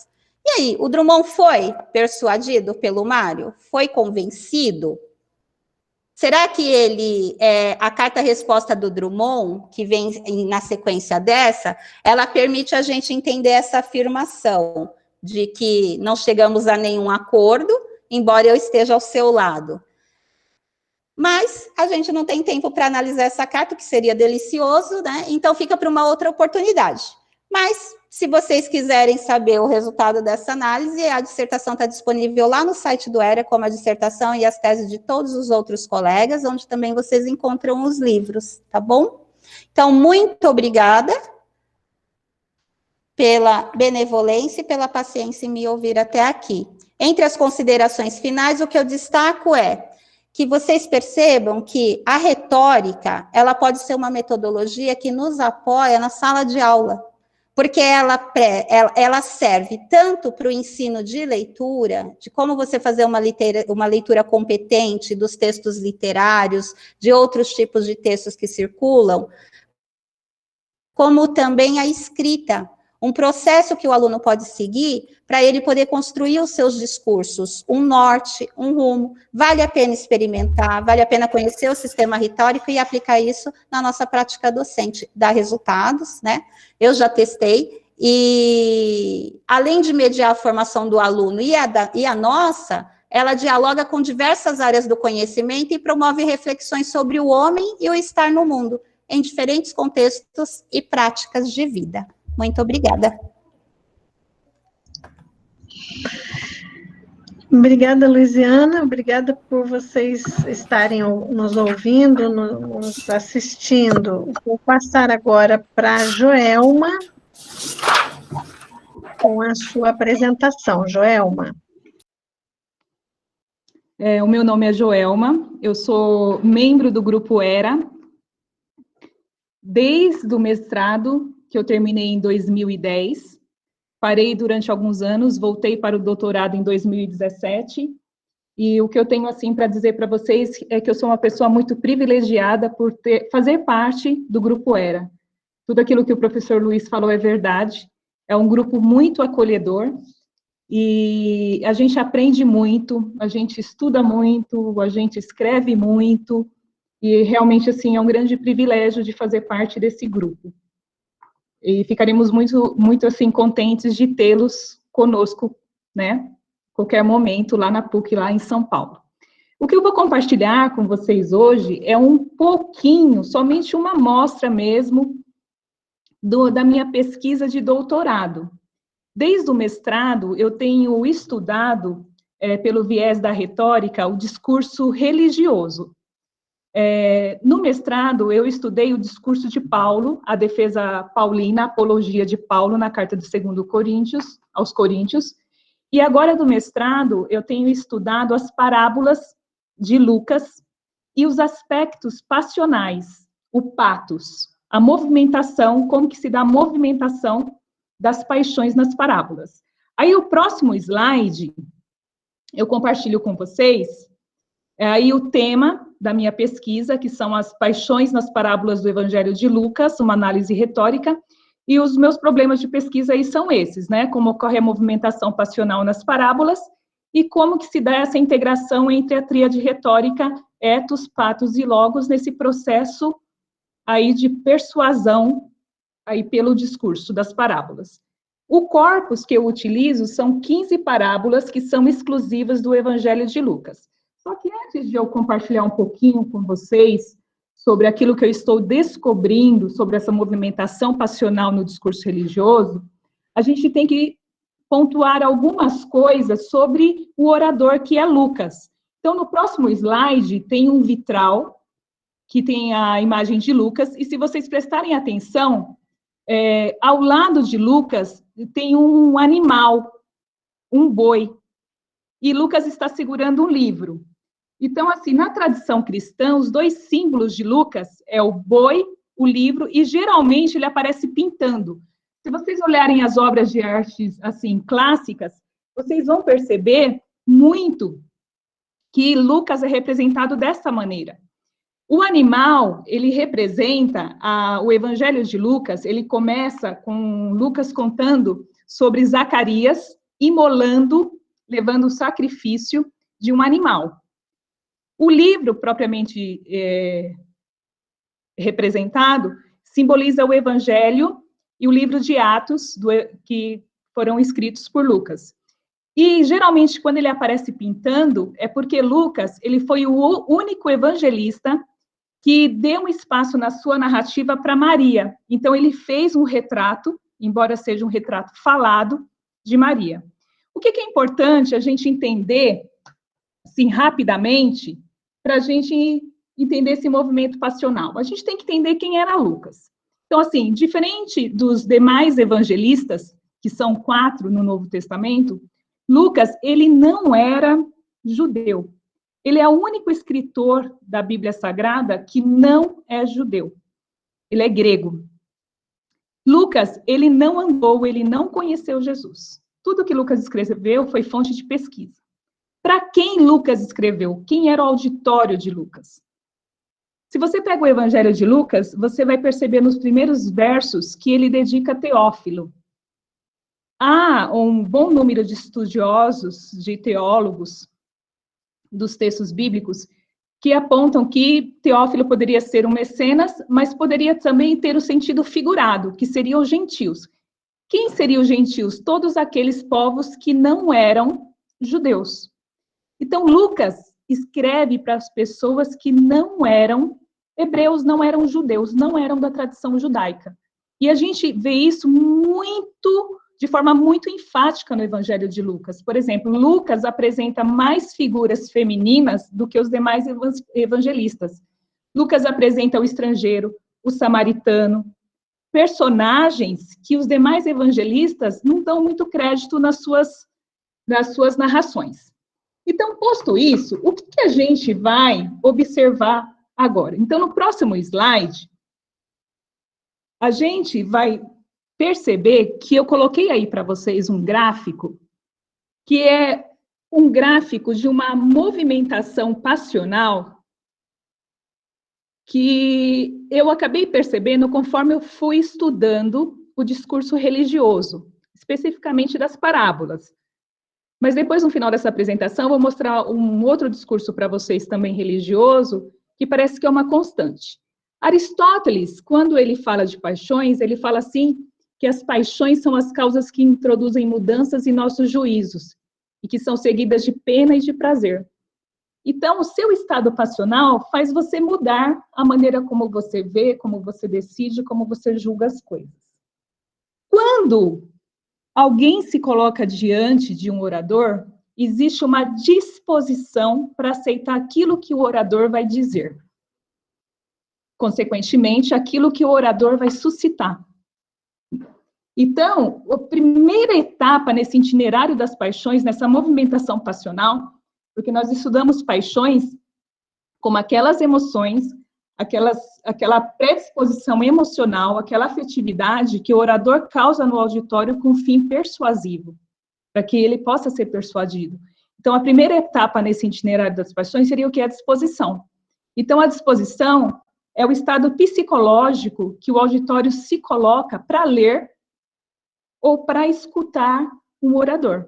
E aí, o Drummond foi persuadido pelo Mário? Foi convencido? Será que a carta-resposta do Drummond, que vem na sequência dessa, ela permite a gente entender essa afirmação de que não chegamos a nenhum acordo, embora eu esteja ao seu lado. Mas a gente não tem tempo para analisar essa carta, que seria delicioso, né? Então fica para uma outra oportunidade. Mas, se vocês quiserem saber o resultado dessa análise, a dissertação está disponível lá no site do ERA, como a dissertação e as teses de todos os outros colegas, onde também vocês encontram os livros, tá bom? Então, muito obrigada pela benevolência e pela paciência em me ouvir até aqui. Entre as considerações finais, o que eu destaco é que vocês percebam que a retórica, ela pode ser uma metodologia que nos apoia na sala de aula, porque ela serve tanto para o ensino de leitura, de como você fazer uma leitura competente dos textos literários, de outros tipos de textos que circulam, como também a escrita, um processo que o aluno pode seguir para ele poder construir os seus discursos, um norte, um rumo. Vale a pena experimentar, vale a pena conhecer o sistema retórico e aplicar isso na nossa prática docente. Dá resultados, né? Eu já testei, e além de mediar a formação do aluno e a nossa, ela dialoga com diversas áreas do conhecimento e promove reflexões sobre o homem e o estar no mundo, em diferentes contextos e práticas de vida. Muito obrigada. Obrigada, Luiziana. Obrigada por vocês estarem nos ouvindo, nos assistindo. Vou passar agora para a Joelma com a sua apresentação. Joelma. O meu nome é Joelma, eu sou membro do Grupo ERA. Desde o mestrado, que eu terminei em 2010, parei durante alguns anos, voltei para o doutorado em 2017, e o que eu tenho, assim, para dizer para vocês é que eu sou uma pessoa muito privilegiada por fazer parte do Grupo ERA. Tudo aquilo que o professor Luiz falou é verdade, é um grupo muito acolhedor, e a gente aprende muito, a gente estuda muito, a gente escreve muito, e realmente, assim, é um grande privilégio de fazer parte desse grupo. E ficaremos muito assim, contentes de tê-los conosco, né, qualquer momento, lá na PUC, lá em São Paulo. O que eu vou compartilhar com vocês hoje é um pouquinho, somente uma amostra mesmo, da minha pesquisa de doutorado. Desde o mestrado, eu tenho estudado, pelo viés da retórica, o discurso religioso. No mestrado, eu estudei o discurso de Paulo, a defesa paulina, a apologia de Paulo na carta de 2 Coríntios, aos Coríntios, e agora no mestrado eu tenho estudado as parábolas de Lucas e os aspectos passionais, o patos, a movimentação, como que se dá a movimentação das paixões nas parábolas. Aí o próximo slide, eu compartilho com vocês, aí o tema da minha pesquisa, que são as paixões nas parábolas do Evangelho de Lucas, uma análise retórica, e os meus problemas de pesquisa aí são esses, né, como ocorre a movimentação passional nas parábolas, e como que se dá essa integração entre a tríade retórica, ethos, patos e logos, nesse processo aí de persuasão aí pelo discurso das parábolas. O corpus que eu utilizo são 15 parábolas que são exclusivas do Evangelho de Lucas. Só que antes de eu compartilhar um pouquinho com vocês sobre aquilo que eu estou descobrindo sobre essa movimentação passional no discurso religioso, a gente tem que pontuar algumas coisas sobre o orador que é Lucas. Então, no próximo slide, tem um vitral que tem a imagem de Lucas, e se vocês prestarem atenção, ao lado de Lucas tem um animal, um boi, e Lucas está segurando um livro. Então, assim, na tradição cristã, os dois símbolos de Lucas é o boi, o livro, e geralmente ele aparece pintando. Se vocês olharem as obras de artes, assim, clássicas, vocês vão perceber muito que Lucas é representado dessa maneira. O animal, ele representa o Evangelho de Lucas, ele começa com Lucas contando sobre Zacarias imolando, levando o sacrifício de um animal. O livro, propriamente representado, simboliza o Evangelho e o livro de Atos, que foram escritos por Lucas. E, geralmente, quando ele aparece pintando, é porque Lucas, ele foi o único evangelista que deu um espaço na sua narrativa para Maria. Então, ele fez um retrato, embora seja um retrato falado, de Maria. O que é importante a gente entender, assim, rapidamente, para a gente entender esse movimento passional? A gente tem que entender quem era Lucas. Então, assim, diferente dos demais evangelistas, que são 4 no Novo Testamento, Lucas, ele não era judeu. Ele é o único escritor da Bíblia Sagrada que não é judeu. Ele é grego. Lucas, ele não andou, ele não conheceu Jesus. Tudo que Lucas escreveu foi fonte de pesquisa. Para quem Lucas escreveu? Quem era o auditório de Lucas? Se você pega o Evangelho de Lucas, você vai perceber nos primeiros versos que ele dedica a Teófilo. Há um bom número de estudiosos, de teólogos dos textos bíblicos, que apontam que Teófilo poderia ser um mecenas, mas poderia também ter o sentido figurado, que seriam os gentios. Quem seriam os gentios? Todos aqueles povos que não eram judeus. Então, Lucas escreve para as pessoas que não eram hebreus, não eram judeus, não eram da tradição judaica. E a gente vê isso de forma muito enfática no Evangelho de Lucas. Por exemplo, Lucas apresenta mais figuras femininas do que os demais evangelistas. Lucas apresenta o estrangeiro, o samaritano, personagens que os demais evangelistas não dão muito crédito nas suas narrações. Então, posto isso, o que a gente vai observar agora? Então, no próximo slide, a gente vai perceber que eu coloquei aí para vocês um gráfico, que é um gráfico de uma movimentação passional que eu acabei percebendo conforme eu fui estudando o discurso religioso, especificamente das parábolas. Mas depois, no final dessa apresentação, eu vou mostrar um outro discurso para vocês também religioso, que parece que é uma constante. Aristóteles, quando ele fala de paixões, ele fala assim, que as paixões são as causas que introduzem mudanças em nossos juízos, e que são seguidas de pena e de prazer. Então, o seu estado passional faz você mudar a maneira como você vê, como você decide, como você julga as coisas. Quando alguém se coloca diante de um orador, existe uma disposição para aceitar aquilo que o orador vai dizer. Consequentemente, aquilo que o orador vai suscitar. Então, a primeira etapa nesse itinerário das paixões, nessa movimentação passional, porque nós estudamos paixões como aquelas emoções, aquela predisposição emocional, aquela afetividade que o orador causa no auditório com fim persuasivo, para que ele possa ser persuadido. Então, a primeira etapa nesse itinerário das paixões seria o que? A disposição. Então, a disposição é o estado psicológico que o auditório se coloca para ler ou para escutar um orador.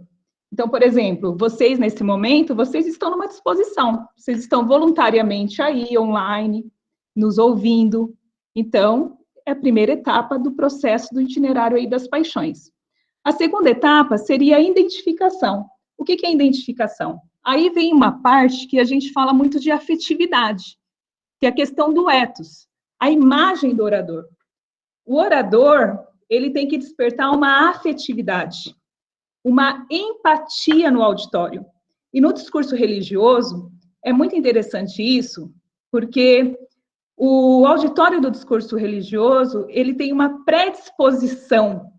Então, por exemplo, vocês, nesse momento, vocês estão numa disposição, vocês estão voluntariamente aí, online, nos ouvindo. Então, é a primeira etapa do processo do itinerário aí das paixões. A segunda etapa seria a identificação. O que é identificação? Aí vem uma parte que a gente fala muito de afetividade, que é a questão do ethos, a imagem do orador. O orador, ele tem que despertar uma afetividade, uma empatia no auditório. E no discurso religioso, é muito interessante isso, porque o auditório do discurso religioso, ele tem uma predisposição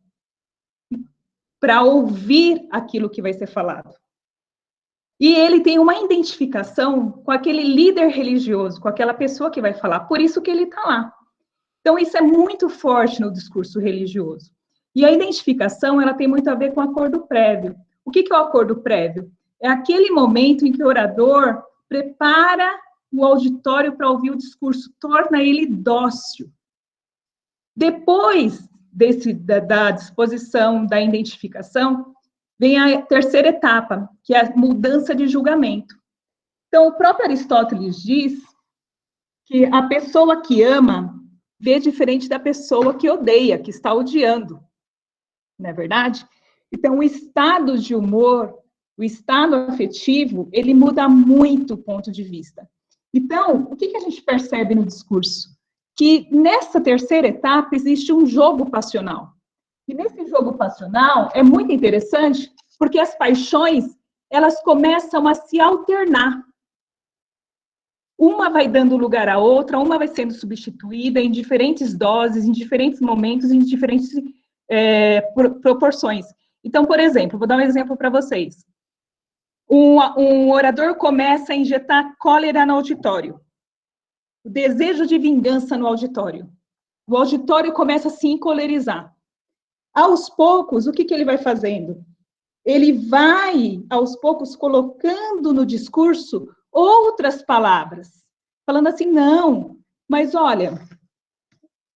para ouvir aquilo que vai ser falado. E ele tem uma identificação com aquele líder religioso, com aquela pessoa que vai falar, por isso que ele está lá. Então, isso é muito forte no discurso religioso. E a identificação, ela tem muito a ver com o acordo prévio. O que é o acordo prévio? É aquele momento em que o orador prepara o auditório para ouvir o discurso, torna ele dócil. Depois da disposição, da identificação, vem a terceira etapa, que é a mudança de julgamento. Então, o próprio Aristóteles diz que a pessoa que ama vê diferente da pessoa que odeia, que está odiando. Não é verdade? Então, o estado de humor, o estado afetivo, ele muda muito o ponto de vista. Então, o que a gente percebe no discurso? Que nessa terceira etapa existe um jogo passional. E nesse jogo passional é muito interessante, porque as paixões, elas começam a se alternar. uma vai dando lugar à outra, uma vai sendo substituída em diferentes doses, em diferentes momentos, em diferentes proporções. Então, por exemplo, vou dar um exemplo para vocês. Um orador começa a injetar cólera no auditório. O desejo de vingança no auditório. O auditório começa a se encolerizar. Aos poucos, o que ele vai fazendo? Ele vai, aos poucos, colocando no discurso outras palavras. Falando assim, não, mas olha,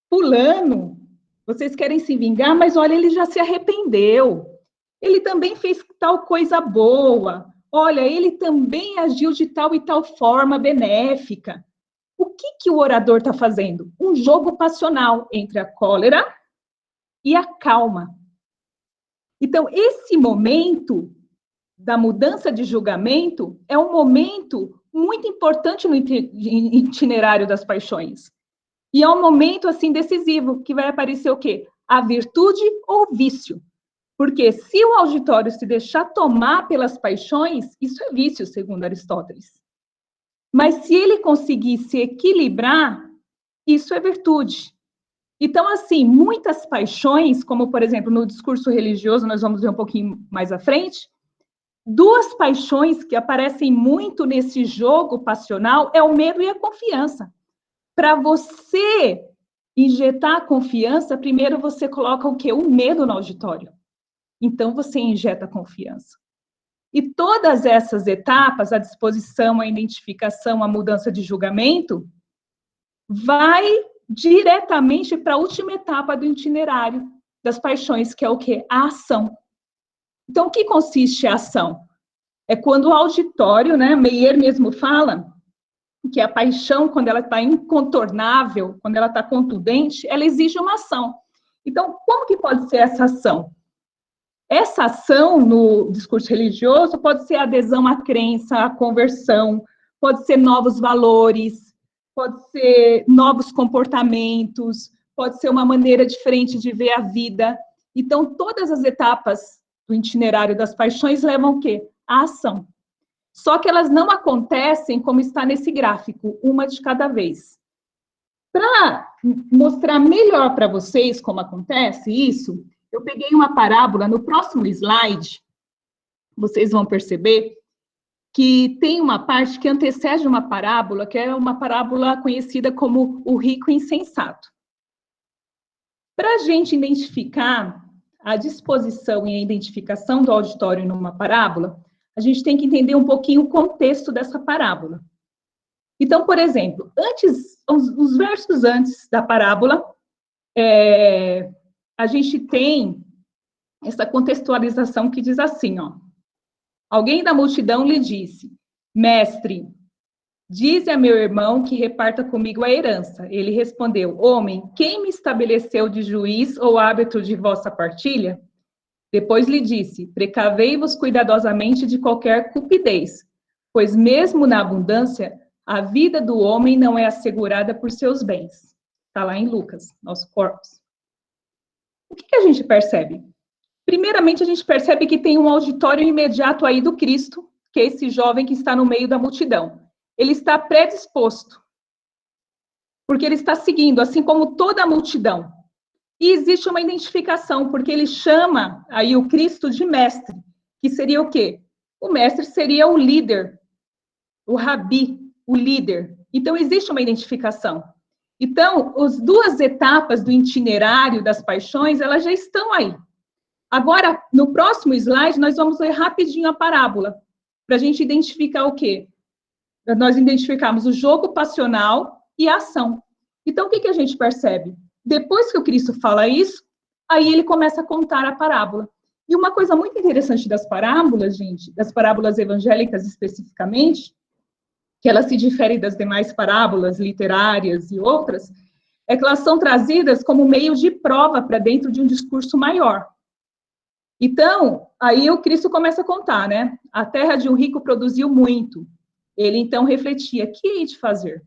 fulano, vocês querem se vingar, mas olha, ele já se arrependeu. Ele também fez tal coisa boa. Olha, ele também agiu de tal e tal forma benéfica. O que o orador está fazendo? Um jogo passional entre a cólera e a calma. Então, esse momento da mudança de julgamento é um momento muito importante no itinerário das paixões. E é um momento, assim, decisivo, que vai aparecer o quê? A virtude ou o vício. Porque se o auditório se deixar tomar pelas paixões, isso é vício, segundo Aristóteles. Mas se ele conseguir se equilibrar, isso é virtude. Então, assim, muitas paixões, como, por exemplo, no discurso religioso, nós vamos ver um pouquinho mais à frente, duas paixões que aparecem muito nesse jogo passional é o medo e a confiança. Para você injetar a confiança, primeiro você coloca o quê? O medo no auditório. Então, você injeta a confiança. E todas essas etapas, a disposição, a identificação, a mudança de julgamento, vai diretamente para a última etapa do itinerário das paixões, que é o quê? A ação. Então, o que consiste a ação? É quando o auditório, né, Meyer mesmo fala que a paixão, quando ela está incontornável, quando ela está contundente, ela exige uma ação. Então, como que pode ser essa ação? Essa ação no discurso religioso pode ser adesão à crença, à conversão, pode ser novos valores, pode ser novos comportamentos, pode ser uma maneira diferente de ver a vida. Então, todas as etapas do itinerário das paixões levam o quê? A ação. Só que elas não acontecem como está nesse gráfico, uma de cada vez. Para mostrar melhor para vocês como acontece isso, eu peguei uma parábola, no próximo slide, vocês vão perceber que tem uma parte que antecede uma parábola, que é uma parábola conhecida como o rico insensato. Para a gente identificar a disposição e a identificação do auditório numa parábola, a gente tem que entender um pouquinho o contexto dessa parábola. Então, por exemplo, os versos antes da parábola, a gente tem essa contextualização que diz assim, ó. Alguém da multidão lhe disse, mestre, dize a meu irmão que reparta comigo a herança. Ele respondeu, homem, quem me estabeleceu de juiz ou árbitro de vossa partilha? Depois lhe disse, precavei-vos cuidadosamente de qualquer cupidez, pois mesmo na abundância, a vida do homem não é assegurada por seus bens. Está lá em Lucas, nosso corpus. O que a gente percebe? Primeiramente, a gente percebe que tem um auditório imediato aí do Cristo, que é esse jovem que está no meio da multidão. Ele está predisposto, porque ele está seguindo, assim como toda a multidão. E existe uma identificação, porque ele chama aí o Cristo de mestre, que seria o quê? O mestre seria o líder, o rabi, o líder. Então, existe uma identificação. Então, as duas etapas do itinerário das paixões, elas já estão aí. Agora, no próximo slide, nós vamos ler rapidinho a parábola, para a gente identificar o quê? Nós identificamos o jogo passional e a ação. Então, o que a gente percebe? Depois que o Cristo fala isso, aí ele começa a contar a parábola. E uma coisa muito interessante das parábolas, gente, das parábolas evangélicas especificamente, que elas se diferem das demais parábolas literárias e outras, é que elas são trazidas como meio de prova para dentro de um discurso maior. Então, aí o Cristo começa a contar, né? A terra de um rico produziu muito. Ele então refletia, que hei de fazer?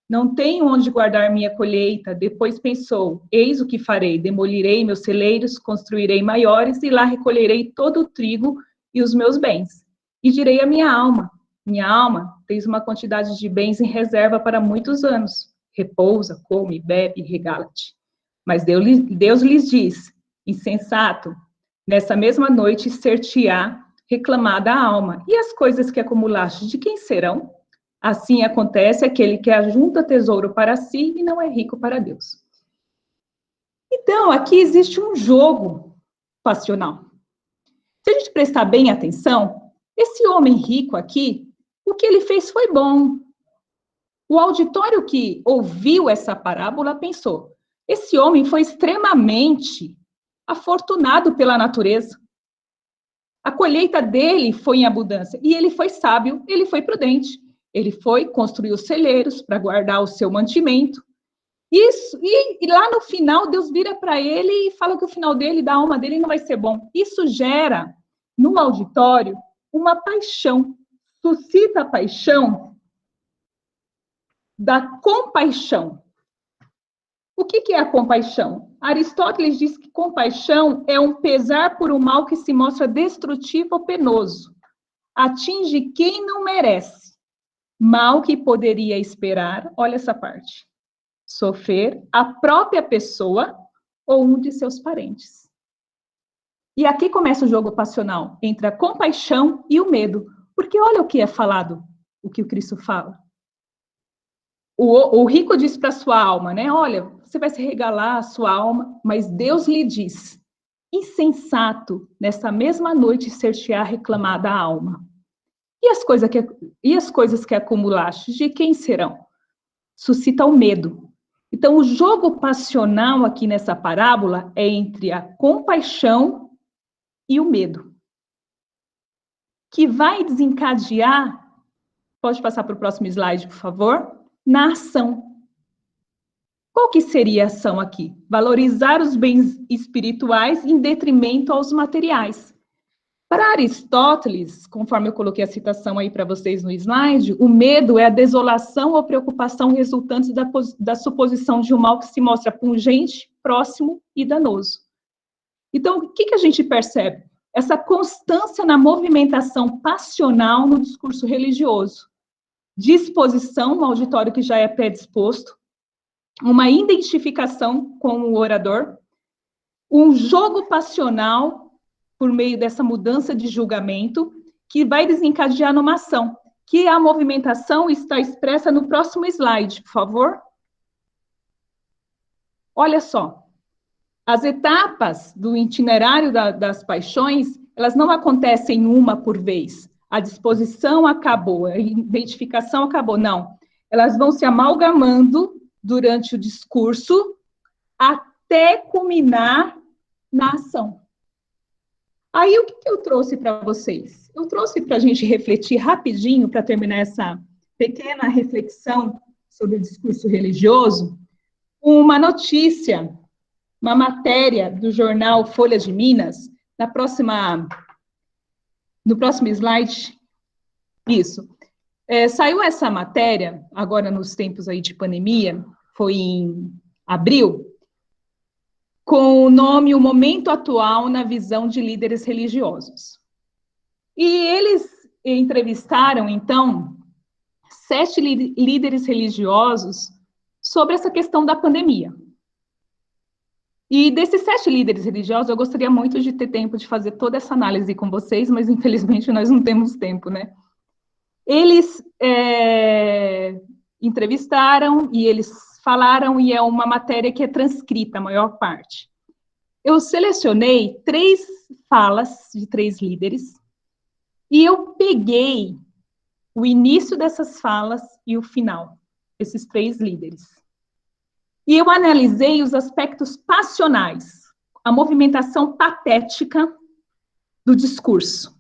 Não tenho onde guardar minha colheita. Depois pensou, eis o que farei, demolirei meus celeiros, construirei maiores, e lá recolherei todo o trigo e os meus bens. E direi à minha alma, tens uma quantidade de bens em reserva para muitos anos. Repousa, come, bebe, regala-te. Mas Deus lhes diz, insensato, nessa mesma noite ser-te-á reclamada a alma. E as coisas que acumulaste, de quem serão? Assim acontece aquele que ajunta tesouro para si e não é rico para Deus. Então, aqui existe um jogo passional. Se a gente prestar bem atenção, esse homem rico aqui, o que ele fez foi bom. O auditório que ouviu essa parábola pensou, esse homem foi extremamente afortunado pela natureza. A colheita dele foi em abundância. E ele foi sábio, ele foi prudente. Ele foi construir os celeiros para guardar o seu mantimento. Isso, e lá no final, Deus vira para ele e fala que o final dele, da alma dele, não vai ser bom. Isso gera, no auditório, uma paixão. Suscita a paixão da compaixão. O que é a compaixão? Aristóteles diz que compaixão é um pesar por um mal que se mostra destrutivo ou penoso. Atinge quem não merece. Mal que poderia esperar, olha essa parte, sofrer a própria pessoa ou um de seus parentes. E aqui começa o jogo passional entre a compaixão e o medo. Porque olha o que é falado, o que o Cristo fala. O rico diz para a sua alma, né? Olha, você vai se regalar a sua alma, mas Deus lhe diz, insensato, nessa mesma noite ser-te-á reclamada a alma. E as coisas que acumulaste, de quem serão? Suscita o medo. Então, o jogo passional aqui nessa parábola é entre a compaixão e o medo, que vai desencadear, pode passar para o próximo slide, por favor, na ação. Qual que seria a ação aqui? Valorizar os bens espirituais em detrimento aos materiais. Para Aristóteles, conforme eu coloquei a citação aí para vocês no slide, o medo é a desolação ou preocupação resultante da suposição de um mal que se mostra pungente, próximo e danoso. Então, o que a gente percebe? Essa constância na movimentação passional no discurso religioso. Disposição, um auditório que já é predisposto, uma identificação com o orador, um jogo passional por meio dessa mudança de julgamento, que vai desencadear numa ação, que a movimentação está expressa no próximo slide, por favor. Olha só, as etapas do itinerário das paixões, elas não acontecem uma por vez. A disposição acabou, a identificação acabou, não. Elas vão se amalgamando durante o discurso até culminar na ação. Aí, o que eu trouxe para vocês? Eu trouxe para a gente refletir rapidinho, para terminar essa pequena reflexão sobre o discurso religioso, uma notícia, uma matéria do jornal Folha de Minas, no próximo slide, isso. Saiu essa matéria, agora nos tempos aí de pandemia, foi em abril, com o nome O Momento Atual na Visão de Líderes Religiosos. E eles entrevistaram, então, 7 líderes religiosos sobre essa questão da pandemia. E desses 7 líderes religiosos, eu gostaria muito de ter tempo de fazer toda essa análise com vocês, mas infelizmente nós não temos tempo, né? Eles entrevistaram e eles falaram, e é uma matéria que é transcrita, a maior parte. Eu selecionei 3 falas de 3 líderes, e eu peguei o início dessas falas e o final, esses 3 líderes. E eu analisei os aspectos passionais, a movimentação patética do discurso.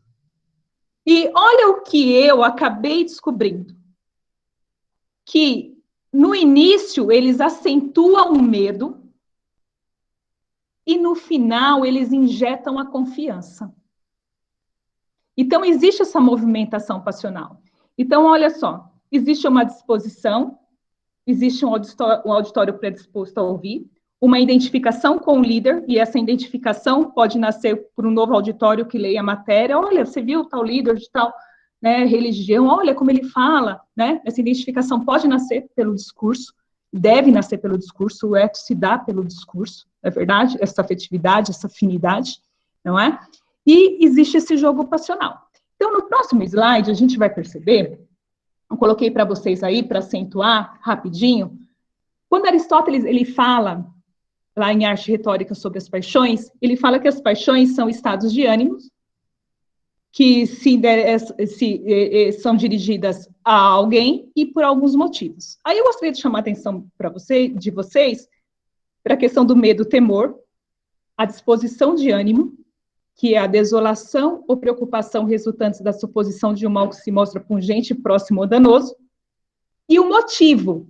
E olha o que eu acabei descobrindo. Que, no início, eles acentuam o medo, e no final, eles injetam a confiança. Então, existe essa movimentação passional. Então, olha só, existe uma disposição, existe um auditório predisposto a ouvir, uma identificação com o líder, e essa identificação pode nascer por um novo auditório que leia a matéria. Olha, você viu tal líder de tal, né, religião, olha como ele fala, né, essa identificação pode nascer pelo discurso, deve nascer pelo discurso, o ethos se dá pelo discurso, é verdade? Essa afetividade, essa afinidade, não é? E existe esse jogo passional. Então, no próximo slide, a gente vai perceber, eu coloquei para vocês aí, para acentuar rapidinho, quando Aristóteles, ele fala, lá em Arte Retórica sobre as paixões, ele fala que as paixões são estados de ânimos, que são dirigidas a alguém e por alguns motivos. Aí eu gostaria de chamar a atenção de vocês para a questão do medo, temor, a disposição de ânimo, que é a desolação ou preocupação resultantes da suposição de um mal que se mostra pungente, próximo ou danoso, e o motivo,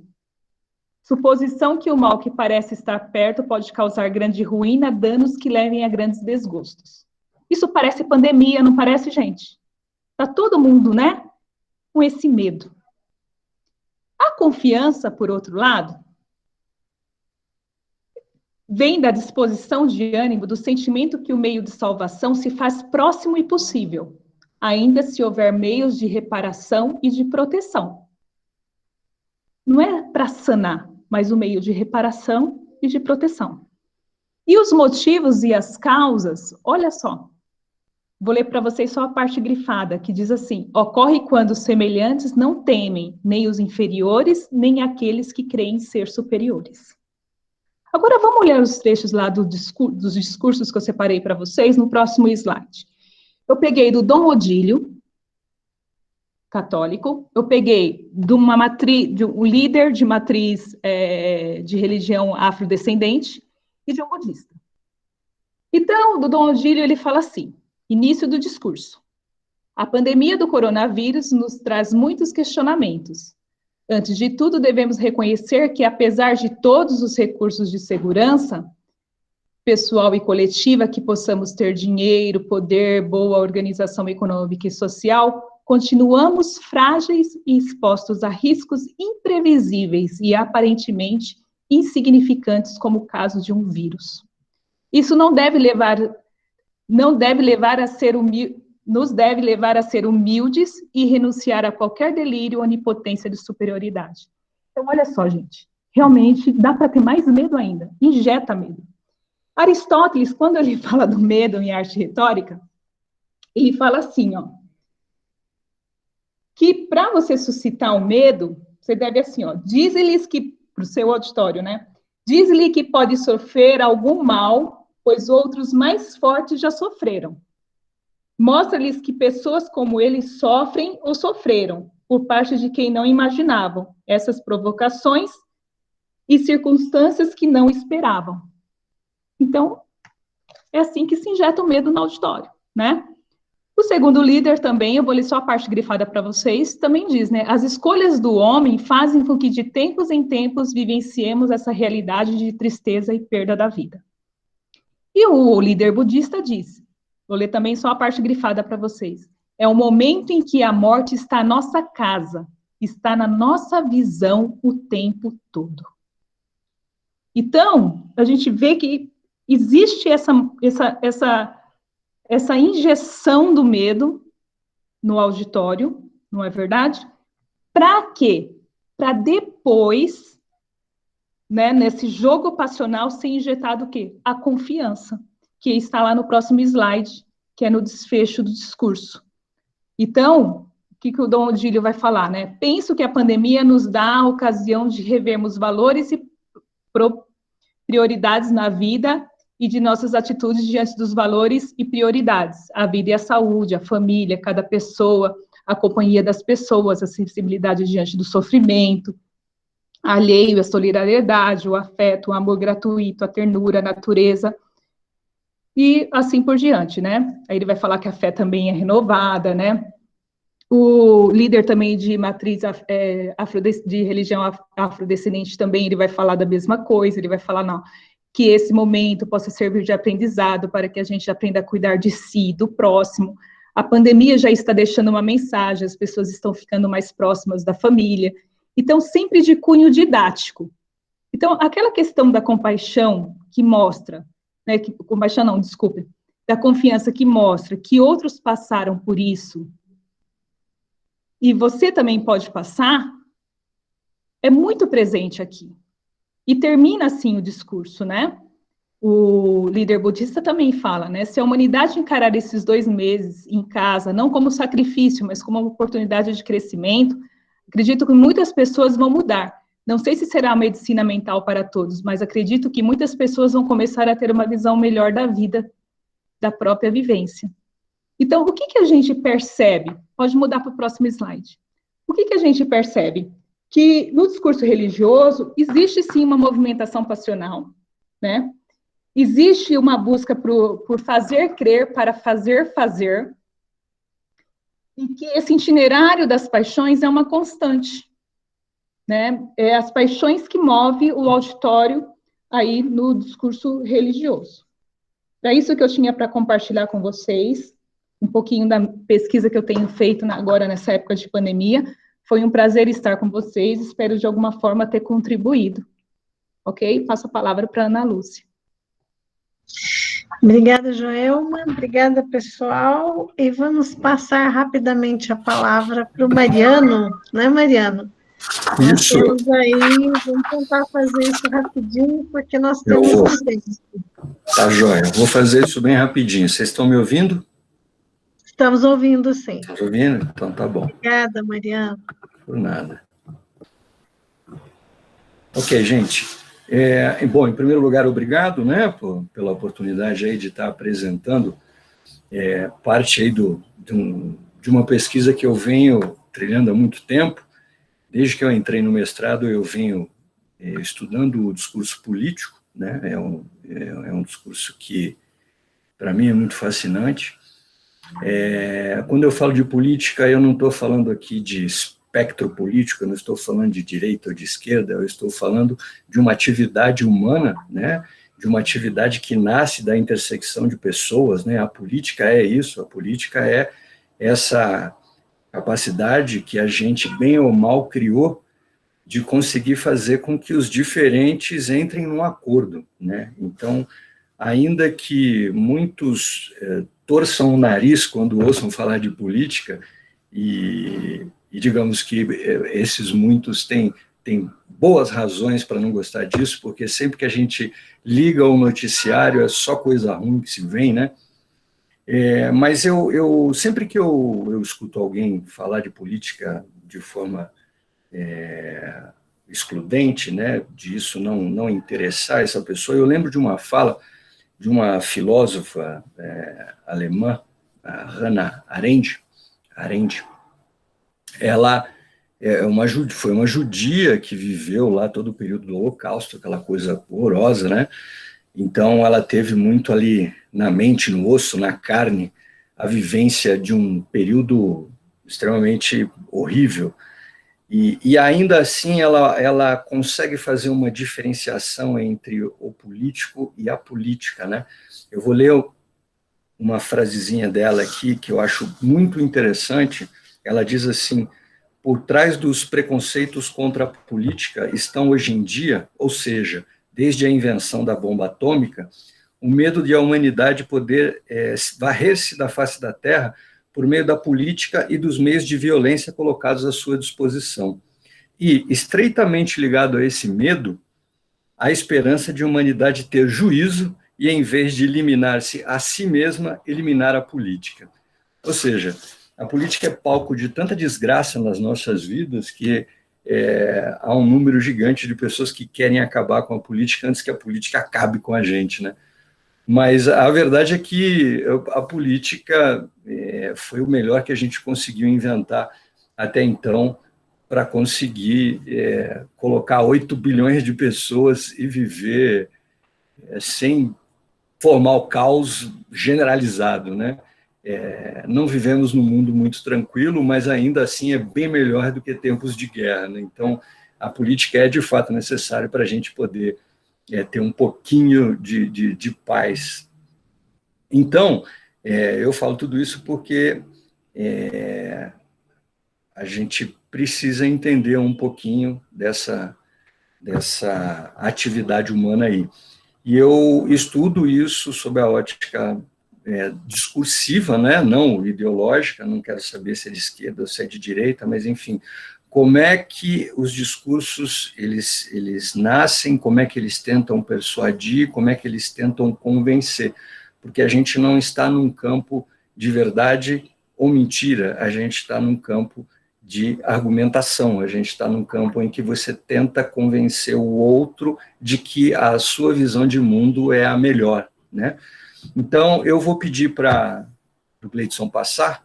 suposição que o mal que parece estar perto pode causar grande ruína, danos que levem a grandes desgostos. Isso parece pandemia, não parece, gente? Está todo mundo, né, com esse medo. A confiança, por outro lado, vem da disposição de ânimo, do sentimento que o meio de salvação se faz próximo e possível, ainda se houver meios de reparação e de proteção. Não é para sanar, mas o meio de reparação e de proteção. E os motivos e as causas, olha só, vou ler para vocês só a parte grifada, que diz assim: ocorre quando os semelhantes não temem nem os inferiores, nem aqueles que creem ser superiores. Agora vamos olhar os trechos lá dos discursos que eu separei para vocês no próximo slide. Eu peguei do Dom Odílio, católico, eu peguei de um líder de matriz de religião afrodescendente e de um budista. Então, do Dom Odílio, ele fala assim: início do discurso. A pandemia do coronavírus nos traz muitos questionamentos. Antes de tudo, devemos reconhecer que, apesar de todos os recursos de segurança, pessoal e coletiva, que possamos ter dinheiro, poder, boa organização econômica e social, continuamos frágeis e expostos a riscos imprevisíveis e aparentemente insignificantes, como o caso de um vírus. Isso nos deve levar a ser humildes e renunciar a qualquer delírio ou onipotência de superioridade. Então, olha só, gente, realmente dá para ter mais medo ainda, injeta medo. Aristóteles, quando ele fala do medo em arte retórica, ele fala assim, ó, que para você suscitar o medo, você deve assim, ó, diz-lhes que, para o seu auditório, né, diz-lhe que pode sofrer algum mal, pois outros mais fortes já sofreram. Mostra-lhes que pessoas como ele sofrem ou sofreram, por parte de quem não imaginavam, essas provocações e circunstâncias que não esperavam. Então, é assim que se injeta o medo no auditório, né? O segundo líder também, eu vou ler só a parte grifada para vocês, também diz, né? As escolhas do homem fazem com que de tempos em tempos vivenciemos essa realidade de tristeza e perda da vida. E o líder budista diz, vou ler também só a parte grifada para vocês, é o momento em que a morte está à nossa casa, está na nossa visão o tempo todo. Então, a gente vê que existe essa injeção do medo no auditório, não é verdade? Para quê? Para depois, né, nesse jogo passional, ser injetado o quê? A confiança, que está lá no próximo slide, que é no desfecho do discurso. Então, o que o Dom Odílio vai falar, né? Penso que a pandemia nos dá a ocasião de revermos valores e prioridades na vida e de nossas atitudes diante dos valores e prioridades, a vida e a saúde, a família, cada pessoa, a companhia das pessoas, a sensibilidade diante do sofrimento alheio, a solidariedade, o afeto, o amor gratuito, a ternura, a natureza, e assim por diante, né? Aí ele vai falar que a fé também é renovada, né? O líder também de matriz de religião afrodescendente também, ele vai falar da mesma coisa, ele vai falar, não, que esse momento possa servir de aprendizado para que a gente aprenda a cuidar de si, do próximo. A pandemia já está deixando uma mensagem, as pessoas estão ficando mais próximas da família. Então, sempre de cunho didático. Então, aquela questão da compaixão que mostra, né, compaixão não, desculpe, da confiança que mostra que outros passaram por isso, e você também pode passar, é muito presente aqui. E termina assim o discurso, né? O líder budista também fala, né? Se a humanidade encarar esses 2 meses em casa, não como sacrifício, mas como uma oportunidade de crescimento, acredito que muitas pessoas vão mudar. Não sei se será a medicina mental para todos, mas acredito que muitas pessoas vão começar a ter uma visão melhor da vida, da própria vivência. Então, o que a gente percebe? Pode mudar para o próximo slide. O que a gente percebe? Que no discurso religioso existe sim uma movimentação passional, né? Existe uma busca por fazer crer para fazer fazer, e que esse itinerário das paixões é uma constante, né? É as paixões que movem o auditório aí no discurso religioso. É isso que eu tinha para compartilhar com vocês, um pouquinho da pesquisa que eu tenho feito agora nessa época de pandemia. Foi um prazer estar com vocês, espero de alguma forma ter contribuído. Ok? Passo a palavra para a Ana Lúcia. Obrigada, Joelma. Obrigada, pessoal. E vamos passar rapidamente a palavra para o Mariano, né, Mariano? Isso. Nós temos aí, vamos tentar fazer isso rapidinho, porque nós temos um tempo. Tá, joia. Vou fazer isso bem rapidinho. Vocês estão me ouvindo? Estamos ouvindo, sim. Estão ouvindo? Então tá bom. Obrigada, Mariano. Por nada. Ok, gente. Bom, em primeiro lugar, obrigado, né, pela oportunidade aí de estar apresentando parte aí de uma pesquisa que eu venho trilhando há muito tempo. Desde que eu entrei no mestrado, eu venho estudando o discurso político, né, é um discurso que, para mim, é muito fascinante. Quando eu falo de política, eu não estou falando aqui de espectro político, eu não estou falando de direita ou de esquerda, eu estou falando de uma atividade humana, né, de uma atividade que nasce da intersecção de pessoas, né, a política é isso, a política é essa capacidade que a gente, bem ou mal, criou de conseguir fazer com que os diferentes entrem num acordo, né, então, ainda que muitos torçam o nariz quando ouçam falar de política, e digamos que esses muitos têm boas razões para não gostar disso, porque sempre que a gente liga o noticiário é só coisa ruim que se vem, né? Mas eu sempre que eu escuto alguém falar de política de forma excludente, né, de isso não interessar essa pessoa, eu lembro de uma fala de uma filósofa alemã, a Hannah Arendt. Ela foi uma judia que viveu lá todo o período do Holocausto, aquela coisa horrorosa, né? Então, ela teve muito ali na mente, no osso, na carne, a vivência de um período extremamente horrível. E ainda assim, ela consegue fazer uma diferenciação entre o político e a política, né? Eu vou ler uma frasezinha dela aqui, que eu acho muito interessante. Ela diz assim: por trás dos preconceitos contra a política estão hoje em dia, ou seja, desde a invenção da bomba atômica, o medo de a humanidade poder varrer-se da face da Terra por meio da política e dos meios de violência colocados à sua disposição. E, estreitamente ligado a esse medo, a esperança de a humanidade ter juízo e, em vez de eliminar-se a si mesma, eliminar a política. Ou seja, a política é palco de tanta desgraça nas nossas vidas que há um número gigante de pessoas que querem acabar com a política antes que a política acabe com a gente, né? Mas a verdade é que a política foi o melhor que a gente conseguiu inventar até então para conseguir colocar 8 bilhões de pessoas e viver sem formar o caos generalizado, né? Não vivemos num mundo muito tranquilo, mas ainda assim é bem melhor do que tempos de guerra, né? Então, a política é de fato necessária para a gente poder ter um pouquinho de paz. Então, eu falo tudo isso porque a gente precisa entender um pouquinho dessa atividade humana aí. E eu estudo isso sob a ótica discursiva, né, não ideológica, não quero saber se é de esquerda ou se é de direita, mas, enfim, como é que os discursos, eles nascem, como é que eles tentam persuadir, como é que eles tentam convencer, porque a gente não está num campo de verdade ou mentira, a gente está num campo de argumentação, a gente está num campo em que você tenta convencer o outro de que a sua visão de mundo é a melhor, né? Então, eu vou pedir para o Gleidson passar,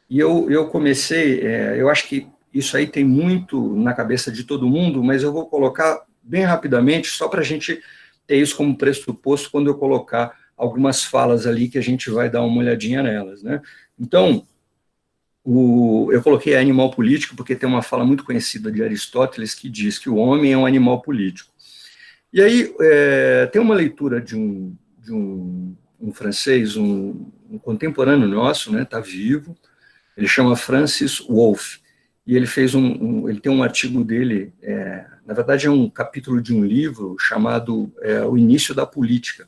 e eu comecei, eu acho que isso aí tem muito na cabeça de todo mundo, mas eu vou colocar bem rapidamente, só para a gente ter isso como pressuposto quando eu colocar algumas falas ali que a gente vai dar uma olhadinha nelas, né? Então, eu coloquei animal político porque tem uma fala muito conhecida de Aristóteles que diz que o homem é um animal político. E aí tem uma leitura de um francês, um contemporâneo nosso, né, está vivo, ele chama Francis Wolff, e ele fez ele tem um artigo dele, na verdade é um capítulo de um livro chamado O Início da Política,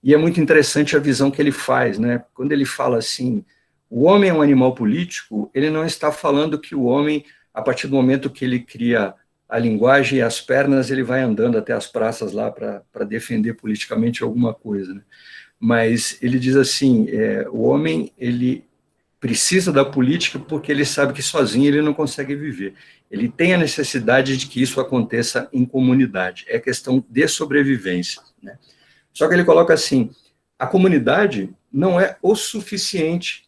e é muito interessante a visão que ele faz, né, quando ele fala assim, o homem é um animal político, ele não está falando que o homem, a partir do momento que ele cria a linguagem e as pernas, ele vai andando até as praças lá para defender politicamente alguma coisa, né? Mas ele diz assim, o homem, ele precisa da política porque ele sabe que sozinho ele não consegue viver. Ele tem a necessidade de que isso aconteça em comunidade, é questão de sobrevivência, né? Só que ele coloca assim, a comunidade não é o suficiente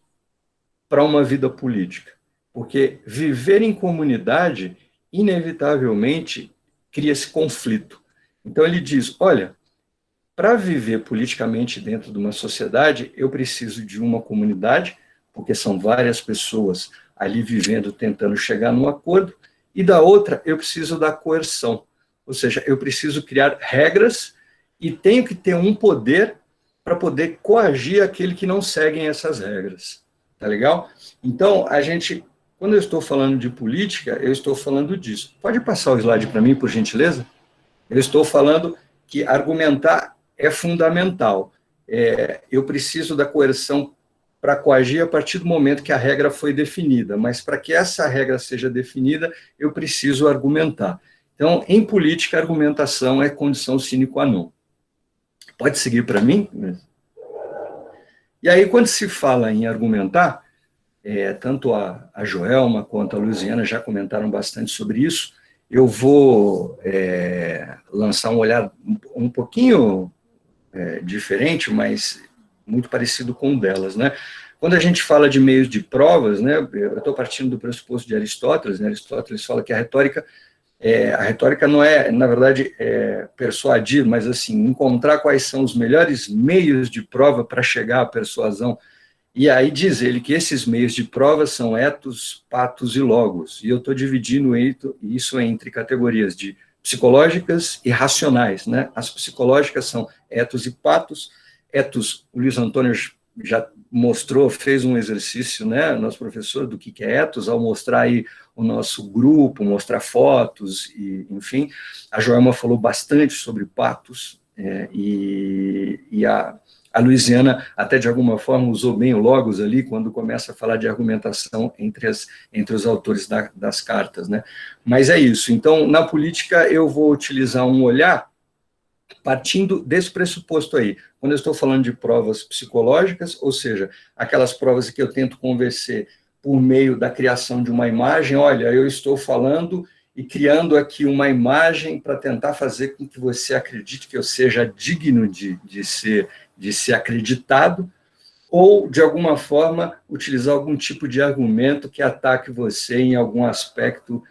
para uma vida política, porque viver em comunidade, inevitavelmente, cria-se conflito. Então ele diz, olha, para viver politicamente dentro de uma sociedade, eu preciso de uma comunidade, porque são várias pessoas ali vivendo, tentando chegar num acordo, e da outra, eu preciso da coerção, ou seja, eu preciso criar regras e tenho que ter um poder para poder coagir aquele que não seguem essas regras. Tá legal? Então, quando eu estou falando de política, eu estou falando disso. Pode passar o slide para mim, por gentileza? Eu estou falando que argumentar é fundamental. Eu preciso da coerção para coagir a partir do momento que a regra foi definida, mas para que essa regra seja definida, eu preciso argumentar. Então, em política, a argumentação é condição sine qua non. Pode seguir para mim? E aí, quando se fala em argumentar, tanto a Joelma quanto a Luiziana já comentaram bastante sobre isso, eu vou lançar um olhar um pouquinho diferente, mas muito parecido com o delas, né? Quando a gente fala de meios de provas, né, eu estou partindo do pressuposto de Aristóteles, né? Aristóteles fala que a retórica não é, na verdade, persuadir, mas assim, encontrar quais são os melhores meios de prova para chegar à persuasão. E aí diz ele que esses meios de prova são etos, patos e logos. E eu estou dividindo isso entre categorias de psicológicas e racionais, né? As psicológicas são etos e patos. Etos, o Luiz Antônio já mostrou, fez um exercício, né, nosso professor, do que é etos, ao mostrar aí o nosso grupo, mostrar fotos, e, enfim. A Joelma falou bastante sobre patos, e a Luiziana, até de alguma forma, usou bem o logos ali, quando começa a falar de argumentação entre os autores das cartas, né? Mas é isso. Então, na política, eu vou utilizar um olhar partindo desse pressuposto aí. Quando eu estou falando de provas psicológicas, ou seja, aquelas provas que eu tento convencer por meio da criação de uma imagem, olha, eu estou falando e criando aqui uma imagem para tentar fazer com que você acredite que eu seja digno de ser acreditado, ou, de alguma forma, utilizar algum tipo de argumento que ataque você em algum aspecto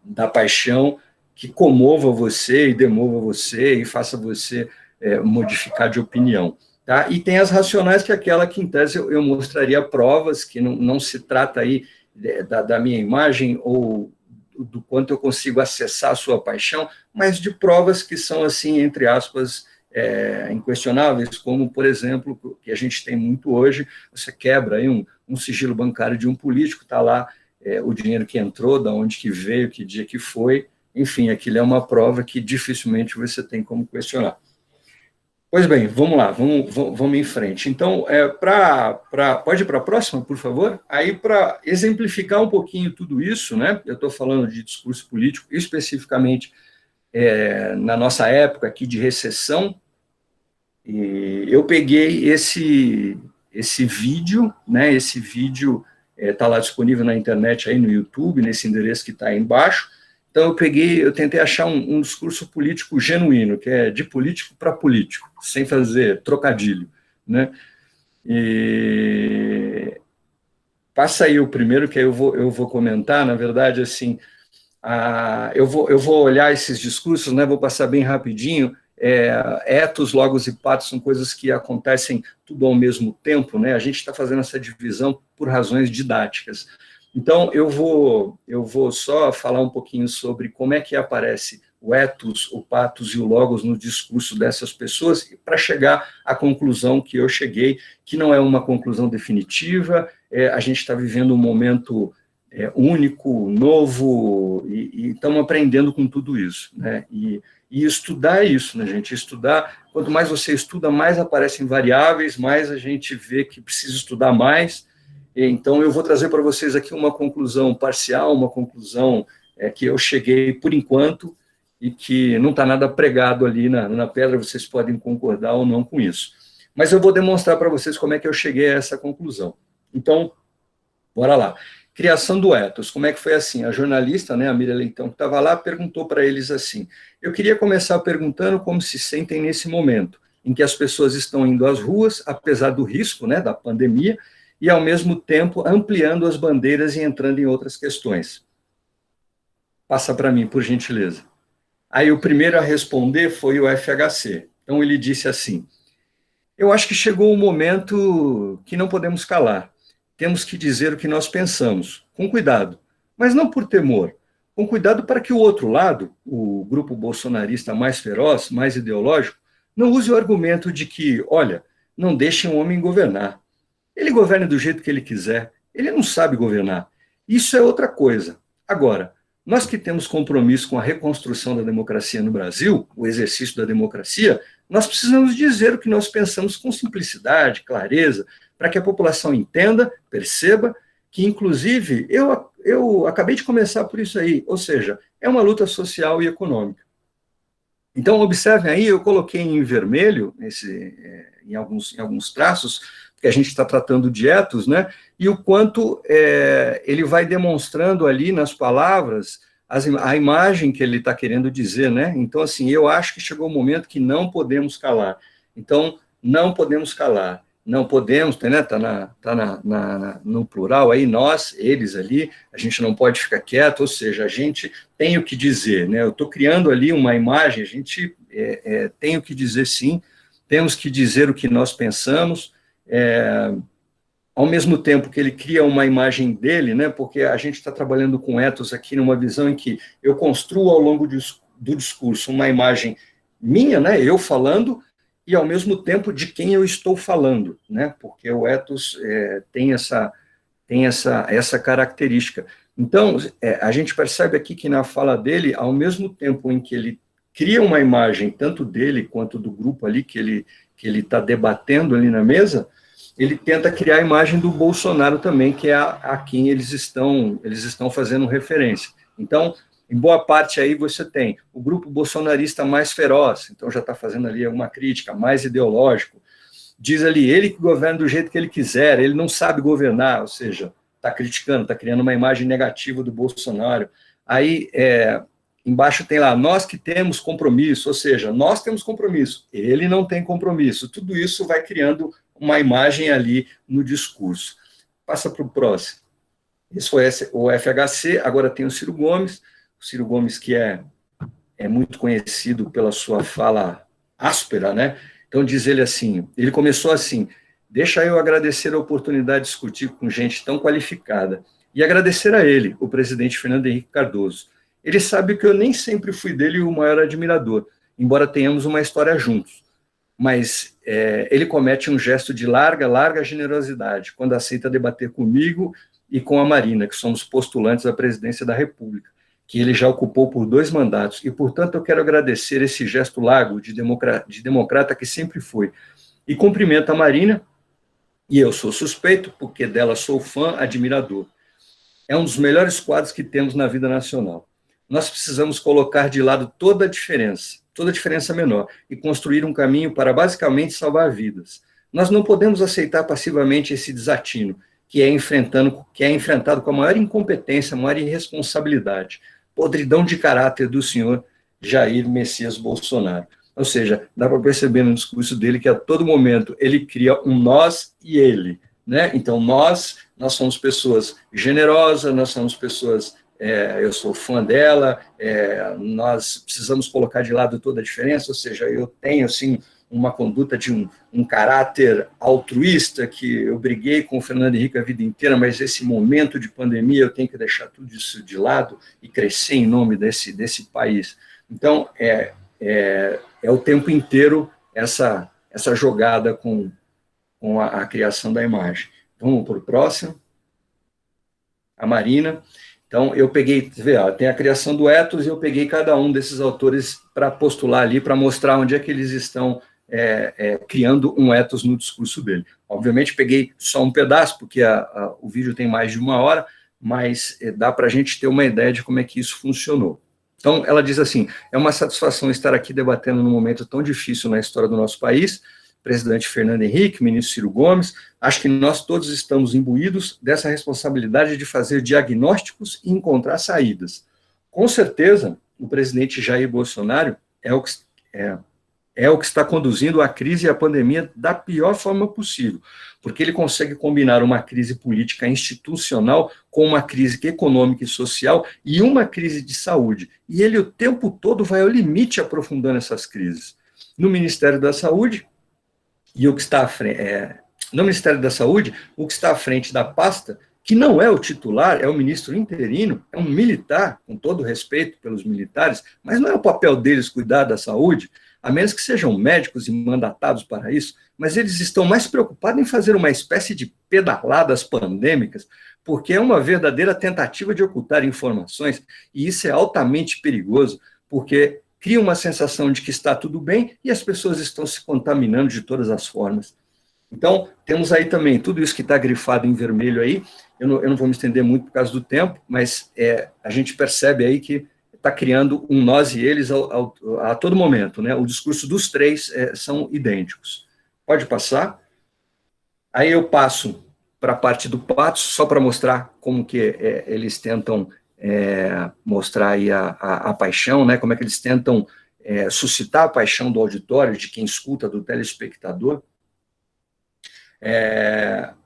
da paixão, que comova você e demova você e faça você modificar de opinião. Tá? E tem as racionais, que é aquela que, em tese, eu mostraria provas, que não se trata aí da minha imagem ou do quanto eu consigo acessar a sua paixão, mas de provas que são, assim, entre aspas, inquestionáveis, como, por exemplo, que a gente tem muito hoje, você quebra aí um sigilo bancário de um político, está lá o dinheiro que entrou, de onde que veio, que dia que foi, enfim, aquilo é uma prova que dificilmente você tem como questionar. Pois bem, vamos lá, vamos em frente. Então, pode ir para a próxima, por favor? Aí, para exemplificar um pouquinho tudo isso, né? Eu estou falando de discurso político, especificamente na nossa época aqui de recessão, e eu peguei esse vídeo, né? Esse vídeo está lá disponível na internet, aí no YouTube, nesse endereço que está aí embaixo. Então, eu tentei achar um discurso político genuíno, que é de político para político, sem fazer trocadilho, né? E passa aí o primeiro, que aí eu vou comentar, na verdade, assim, eu vou olhar esses discursos, né? Vou passar bem rapidinho. Etos, logos e patos são coisas que acontecem tudo ao mesmo tempo, né? A gente está fazendo essa divisão por razões didáticas. Então, eu vou só falar um pouquinho sobre como é que aparece o ethos, o patos e o logos no discurso dessas pessoas, para chegar à conclusão que eu cheguei, que não é uma conclusão definitiva, a gente está vivendo um momento único, novo, e estamos aprendendo com tudo isso, né? E estudar isso, né, gente? Estudar, quanto mais você estuda, mais aparecem variáveis, mais a gente vê que precisa estudar mais. Então, eu vou trazer para vocês aqui uma conclusão parcial, uma conclusão que eu cheguei por enquanto, e que não está nada pregado ali na pedra, vocês podem concordar ou não com isso. Mas eu vou demonstrar para vocês como é que eu cheguei a essa conclusão. Então, bora lá. Criação do ethos, como é que foi assim? A jornalista, né, a Miriam Leitão, que estava lá, perguntou para eles assim: eu queria começar perguntando como se sentem nesse momento, em que as pessoas estão indo às ruas, apesar do risco, né, da pandemia, e, ao mesmo tempo, ampliando as bandeiras e entrando em outras questões. Passa para mim, por gentileza. Aí, o primeiro a responder foi o FHC. Então, ele disse assim: eu acho que chegou um momento que não podemos calar. Temos que dizer o que nós pensamos, com cuidado, mas não por temor, com cuidado para que o outro lado, o grupo bolsonarista mais feroz, mais ideológico, não use o argumento de que, olha, não deixem o homem governar. Ele governa do jeito que ele quiser, ele não sabe governar. Isso é outra coisa. Agora, nós que temos compromisso com a reconstrução da democracia no Brasil, o exercício da democracia, nós precisamos dizer o que nós pensamos com simplicidade, clareza, para que a população entenda, perceba que, inclusive, eu acabei de começar por isso aí, ou seja, é uma luta social e econômica. Então, observem aí, eu coloquei em vermelho, em alguns traços, que a gente está tratando de ethos, né? E o quanto ele vai demonstrando ali nas palavras a imagem que ele está querendo dizer, né? Então, assim, eu acho que chegou o momento que não podemos calar. Então, não podemos calar. Não podemos, né? Tá no plural aí, nós, eles ali, a gente não pode ficar quieto, ou seja, a gente tem o que dizer, né? Eu estou criando ali uma imagem, a gente tem o que dizer sim, temos que dizer o que nós pensamos, ao mesmo tempo que ele cria uma imagem dele, né, porque a gente está trabalhando com ethos aqui numa visão em que eu construo ao longo do discurso uma imagem minha, né, eu falando, e ao mesmo tempo de quem eu estou falando, né, porque o ethos tem essa característica. Então, a gente percebe aqui que na fala dele, ao mesmo tempo em que ele cria uma imagem, tanto dele quanto do grupo ali, que ele está debatendo ali na mesa, ele tenta criar a imagem do Bolsonaro também, que é a quem eles estão fazendo referência. Então, em boa parte aí você tem o grupo bolsonarista mais feroz, então já está fazendo ali uma crítica, mais ideológico, diz ali, ele que governa do jeito que ele quiser, ele não sabe governar, ou seja, está criticando, está criando uma imagem negativa do Bolsonaro. Aí, embaixo tem lá, nós que temos compromisso, ou seja, nós temos compromisso, ele não tem compromisso. Tudo isso vai criando uma imagem ali no discurso. Passa para o próximo. Esse foi o FHC, agora tem o Ciro Gomes que é muito conhecido pela sua fala áspera, né? Então diz ele assim, ele começou assim: deixa eu agradecer a oportunidade de discutir com gente tão qualificada e agradecer a ele, o presidente Fernando Henrique Cardoso. Ele sabe que eu nem sempre fui dele o maior admirador, embora tenhamos uma história juntos. Mas ele comete um gesto de larga generosidade quando aceita debater comigo e com a Marina, que somos postulantes à presidência da República, que ele já ocupou por 2 mandatos, e, portanto, eu quero agradecer esse gesto largo de democrata que sempre foi. E cumprimento a Marina, e eu sou suspeito, porque dela sou fã, admirador. É um dos melhores quadros que temos na vida nacional. Nós precisamos colocar de lado toda a diferença menor, e construir um caminho para, basicamente, salvar vidas. Nós não podemos aceitar passivamente esse desatino, que é enfrentado com a maior incompetência, a maior irresponsabilidade, podridão de caráter do senhor Jair Messias Bolsonaro. Ou seja, dá para perceber no discurso dele que a todo momento ele cria um nós e ele, né? Então, nós somos pessoas generosas, nós somos pessoas, eu sou fã dela, nós precisamos colocar de lado toda a diferença, ou seja, eu tenho, assim, uma conduta de um caráter altruísta, que eu briguei com o Fernando Henrique a vida inteira, mas esse momento de pandemia eu tenho que deixar tudo isso de lado e crescer em nome desse país. Então, é o tempo inteiro essa jogada com a criação da imagem. Vamos para o próximo. A Marina. Então, eu peguei, tem a criação do ethos, e eu peguei cada um desses autores para postular ali, para mostrar onde é que eles estão criando um ethos no discurso dele. Obviamente, peguei só um pedaço, porque o vídeo tem mais de 1 hora, mas dá para a gente ter uma ideia de como é que isso funcionou. Então, ela diz assim: é uma satisfação estar aqui debatendo num momento tão difícil na história do nosso país, presidente Fernando Henrique, ministro Ciro Gomes, acho que nós todos estamos imbuídos dessa responsabilidade de fazer diagnósticos e encontrar saídas. Com certeza, o presidente Jair Bolsonaro é o que está conduzindo a crise e a pandemia da pior forma possível, porque ele consegue combinar uma crise política institucional com uma crise econômica e social e uma crise de saúde. E ele o tempo todo vai ao limite aprofundando essas crises. No Ministério da Saúde, o que está à frente da pasta, que não é o titular, é o ministro interino, é um militar, com todo respeito pelos militares, mas não é o papel deles cuidar da saúde, a menos que sejam médicos e mandatados para isso, mas eles estão mais preocupados em fazer uma espécie de pedaladas pandêmicas, porque é uma verdadeira tentativa de ocultar informações, e isso é altamente perigoso, porque cria uma sensação de que está tudo bem e as pessoas estão se contaminando de todas as formas. Então, temos aí também tudo isso que está grifado em vermelho aí. Eu não vou me estender muito por causa do tempo, mas a gente percebe aí que está criando um nós e eles a todo momento, né? O discurso dos 3 são idênticos. Pode passar. Aí eu passo para a parte do Patos, só para mostrar como que eles tentam mostrar aí a paixão, né? Como é que eles tentam suscitar a paixão do auditório, de quem escuta, do telespectador.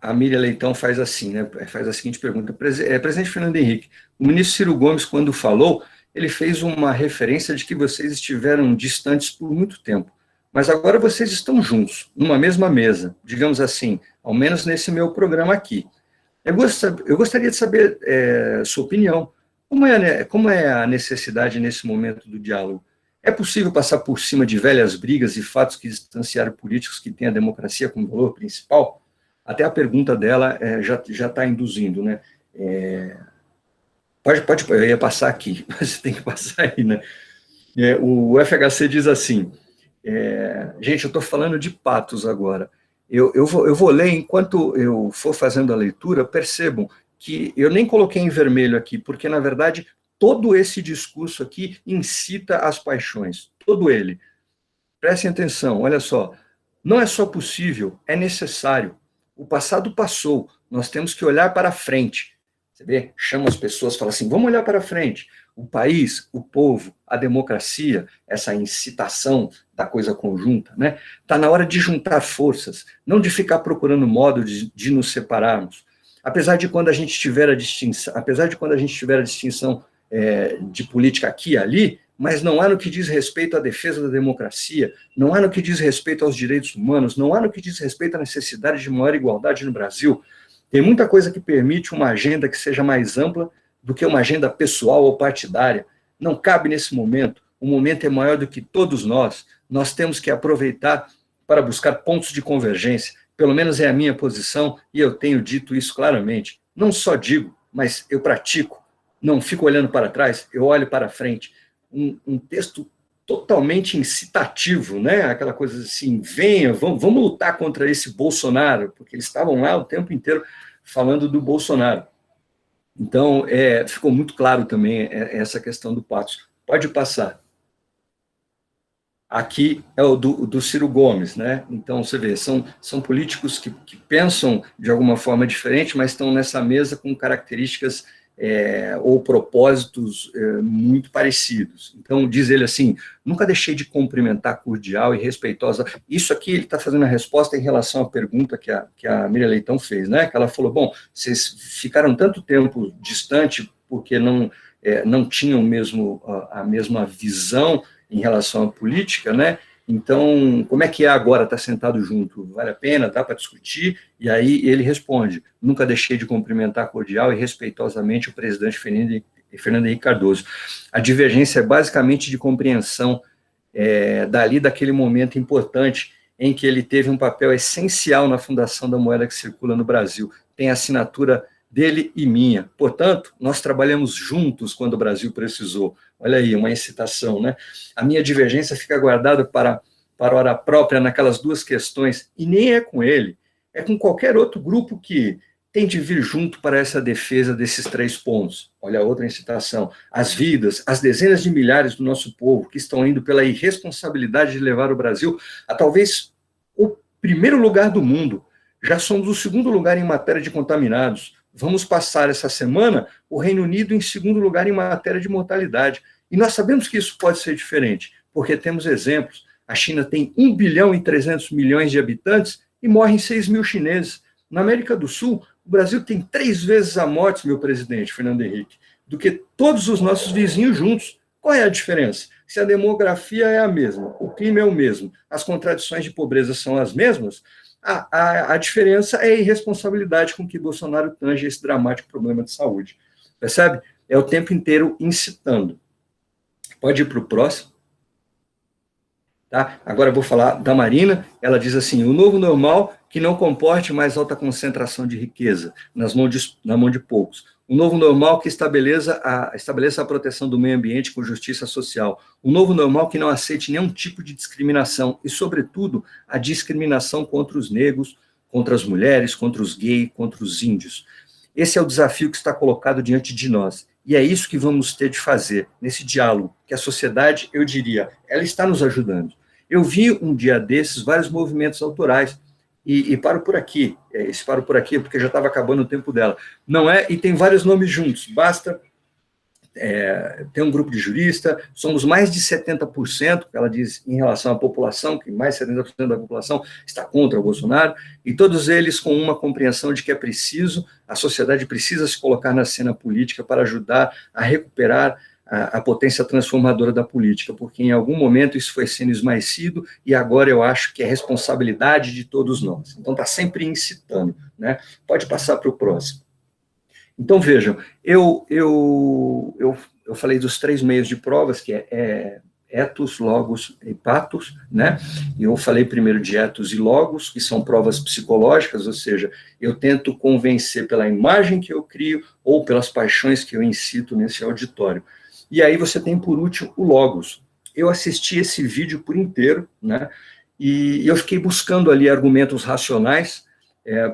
A Miriam Leitão faz assim, né? Faz a seguinte pergunta: presidente Fernando Henrique, o ministro Ciro Gomes, quando falou, ele fez uma referência de que vocês estiveram distantes por muito tempo, mas agora vocês estão juntos, numa mesma mesa, digamos assim, ao menos nesse meu programa aqui. Eu gostaria de saber sua opinião. Como é a necessidade nesse momento do diálogo? É possível passar por cima de velhas brigas e fatos que distanciaram políticos que têm a democracia como valor principal? Até a pergunta dela já está induzindo, né? Pode, eu ia passar aqui, mas você tem que passar aí, né? O FHC diz assim, gente, eu estou falando de Patos agora. Eu vou ler, enquanto eu for fazendo a leitura, percebam que eu nem coloquei em vermelho aqui, porque, na verdade, todo esse discurso aqui incita as paixões, todo ele. Prestem atenção, olha só, não é só possível, é necessário. O passado passou, nós temos que olhar para frente. Você vê, chama as pessoas, fala assim, vamos olhar para frente. O país, o povo, a democracia, essa incitação da coisa conjunta, né? Está na hora de juntar forças, não de ficar procurando modo de nos separarmos. Apesar de quando a gente tiver a distinção de política aqui e ali, mas não há no que diz respeito à defesa da democracia, não há no que diz respeito aos direitos humanos, não há no que diz respeito à necessidade de maior igualdade no Brasil. Tem muita coisa que permite uma agenda que seja mais ampla do que uma agenda pessoal ou partidária. Não cabe nesse momento. O momento é maior do que todos nós. Nós temos que aproveitar para buscar pontos de convergência. Pelo menos é a minha posição e eu tenho dito isso claramente. Não só digo, mas eu pratico. não fico olhando para trás, eu olho para frente. Um texto totalmente incitativo, né? Aquela coisa assim, venha, vamos lutar contra esse Bolsonaro, porque eles estavam lá o tempo inteiro falando do Bolsonaro. Então, ficou muito claro também essa questão do Patos. Pode passar. Aqui é o do Ciro Gomes, né? Então, você vê, são políticos que pensam de alguma forma diferente, mas estão nessa mesa com características ou propósitos muito parecidos. Então, diz ele assim, nunca deixei de cumprimentar cordial e respeitosa. Isso aqui ele está fazendo a resposta em relação à pergunta que a Miriam Leitão fez, né? Que ela falou, bom, vocês ficaram tanto tempo distante porque não tinham mesmo a mesma visão em relação à política, né? Então, como é que é agora estar sentado junto? Vale a pena? Dá para discutir? E aí ele responde, nunca deixei de cumprimentar cordial e respeitosamente o presidente Fernando Henrique Cardoso. A divergência é basicamente de compreensão daquele momento importante em que ele teve um papel essencial na fundação da moeda que circula no Brasil. Tem a assinatura dele e minha. Portanto, nós trabalhamos juntos quando o Brasil precisou. Olha aí, uma incitação, né? A minha divergência fica guardada para hora própria naquelas duas questões, e nem é com ele, é com qualquer outro grupo que tem de vir junto para essa defesa desses 3 pontos. Olha a outra incitação. As vidas, as dezenas de milhares do nosso povo que estão indo pela irresponsabilidade de levar o Brasil a talvez o primeiro lugar do mundo. Já somos o 2º lugar em matéria de contaminados. Vamos passar essa semana o Reino Unido em 2º lugar em matéria de mortalidade. E nós sabemos que isso pode ser diferente, porque temos exemplos. A China tem 1 bilhão e 300 milhões de habitantes e morrem 6 mil chineses. Na América do Sul, o Brasil tem 3 vezes a morte, meu presidente, Fernando Henrique, do que todos os nossos vizinhos juntos. Qual é a diferença? Se a demografia é a mesma, o clima é o mesmo, as contradições de pobreza são as mesmas, a diferença é a irresponsabilidade com que Bolsonaro tange esse dramático problema de saúde. Percebe? É o tempo inteiro incitando. Pode ir para o próximo. Tá? Agora eu vou falar da Marina. Ela diz assim, o novo normal que não comporte mais alta concentração de riqueza na mão de poucos. O novo normal que estabeleça a proteção do meio ambiente com justiça social. O novo normal que não aceite nenhum tipo de discriminação e, sobretudo, a discriminação contra os negros, contra as mulheres, contra os gays, contra os índios. Esse é o desafio que está colocado diante de nós. E é isso que vamos ter de fazer nesse diálogo, que a sociedade, eu diria, ela está nos ajudando. Eu vi um dia desses vários movimentos autorais, e paro por aqui, paro por aqui porque já estava acabando o tempo dela. Não é, e tem vários nomes juntos, basta ter um grupo de juristas, somos mais de 70%, ela diz, em relação à população, que mais de 70% da população está contra o Bolsonaro, e todos eles com uma compreensão de que é preciso, a sociedade precisa se colocar na cena política para ajudar a recuperar a potência transformadora da política, porque em algum momento isso foi sendo esmaecido e agora eu acho que é responsabilidade de todos nós. Então está sempre incitando, né? Pode passar para o próximo. Então vejam, eu falei dos 3 meios de provas, que é ethos, logos e pathos, né? Eu falei primeiro de ethos e logos, que são provas psicológicas, ou seja, eu tento convencer pela imagem que eu crio ou pelas paixões que eu incito nesse auditório. E aí você tem, por último, o logos. Eu assisti esse vídeo por inteiro, né? E eu fiquei buscando ali argumentos racionais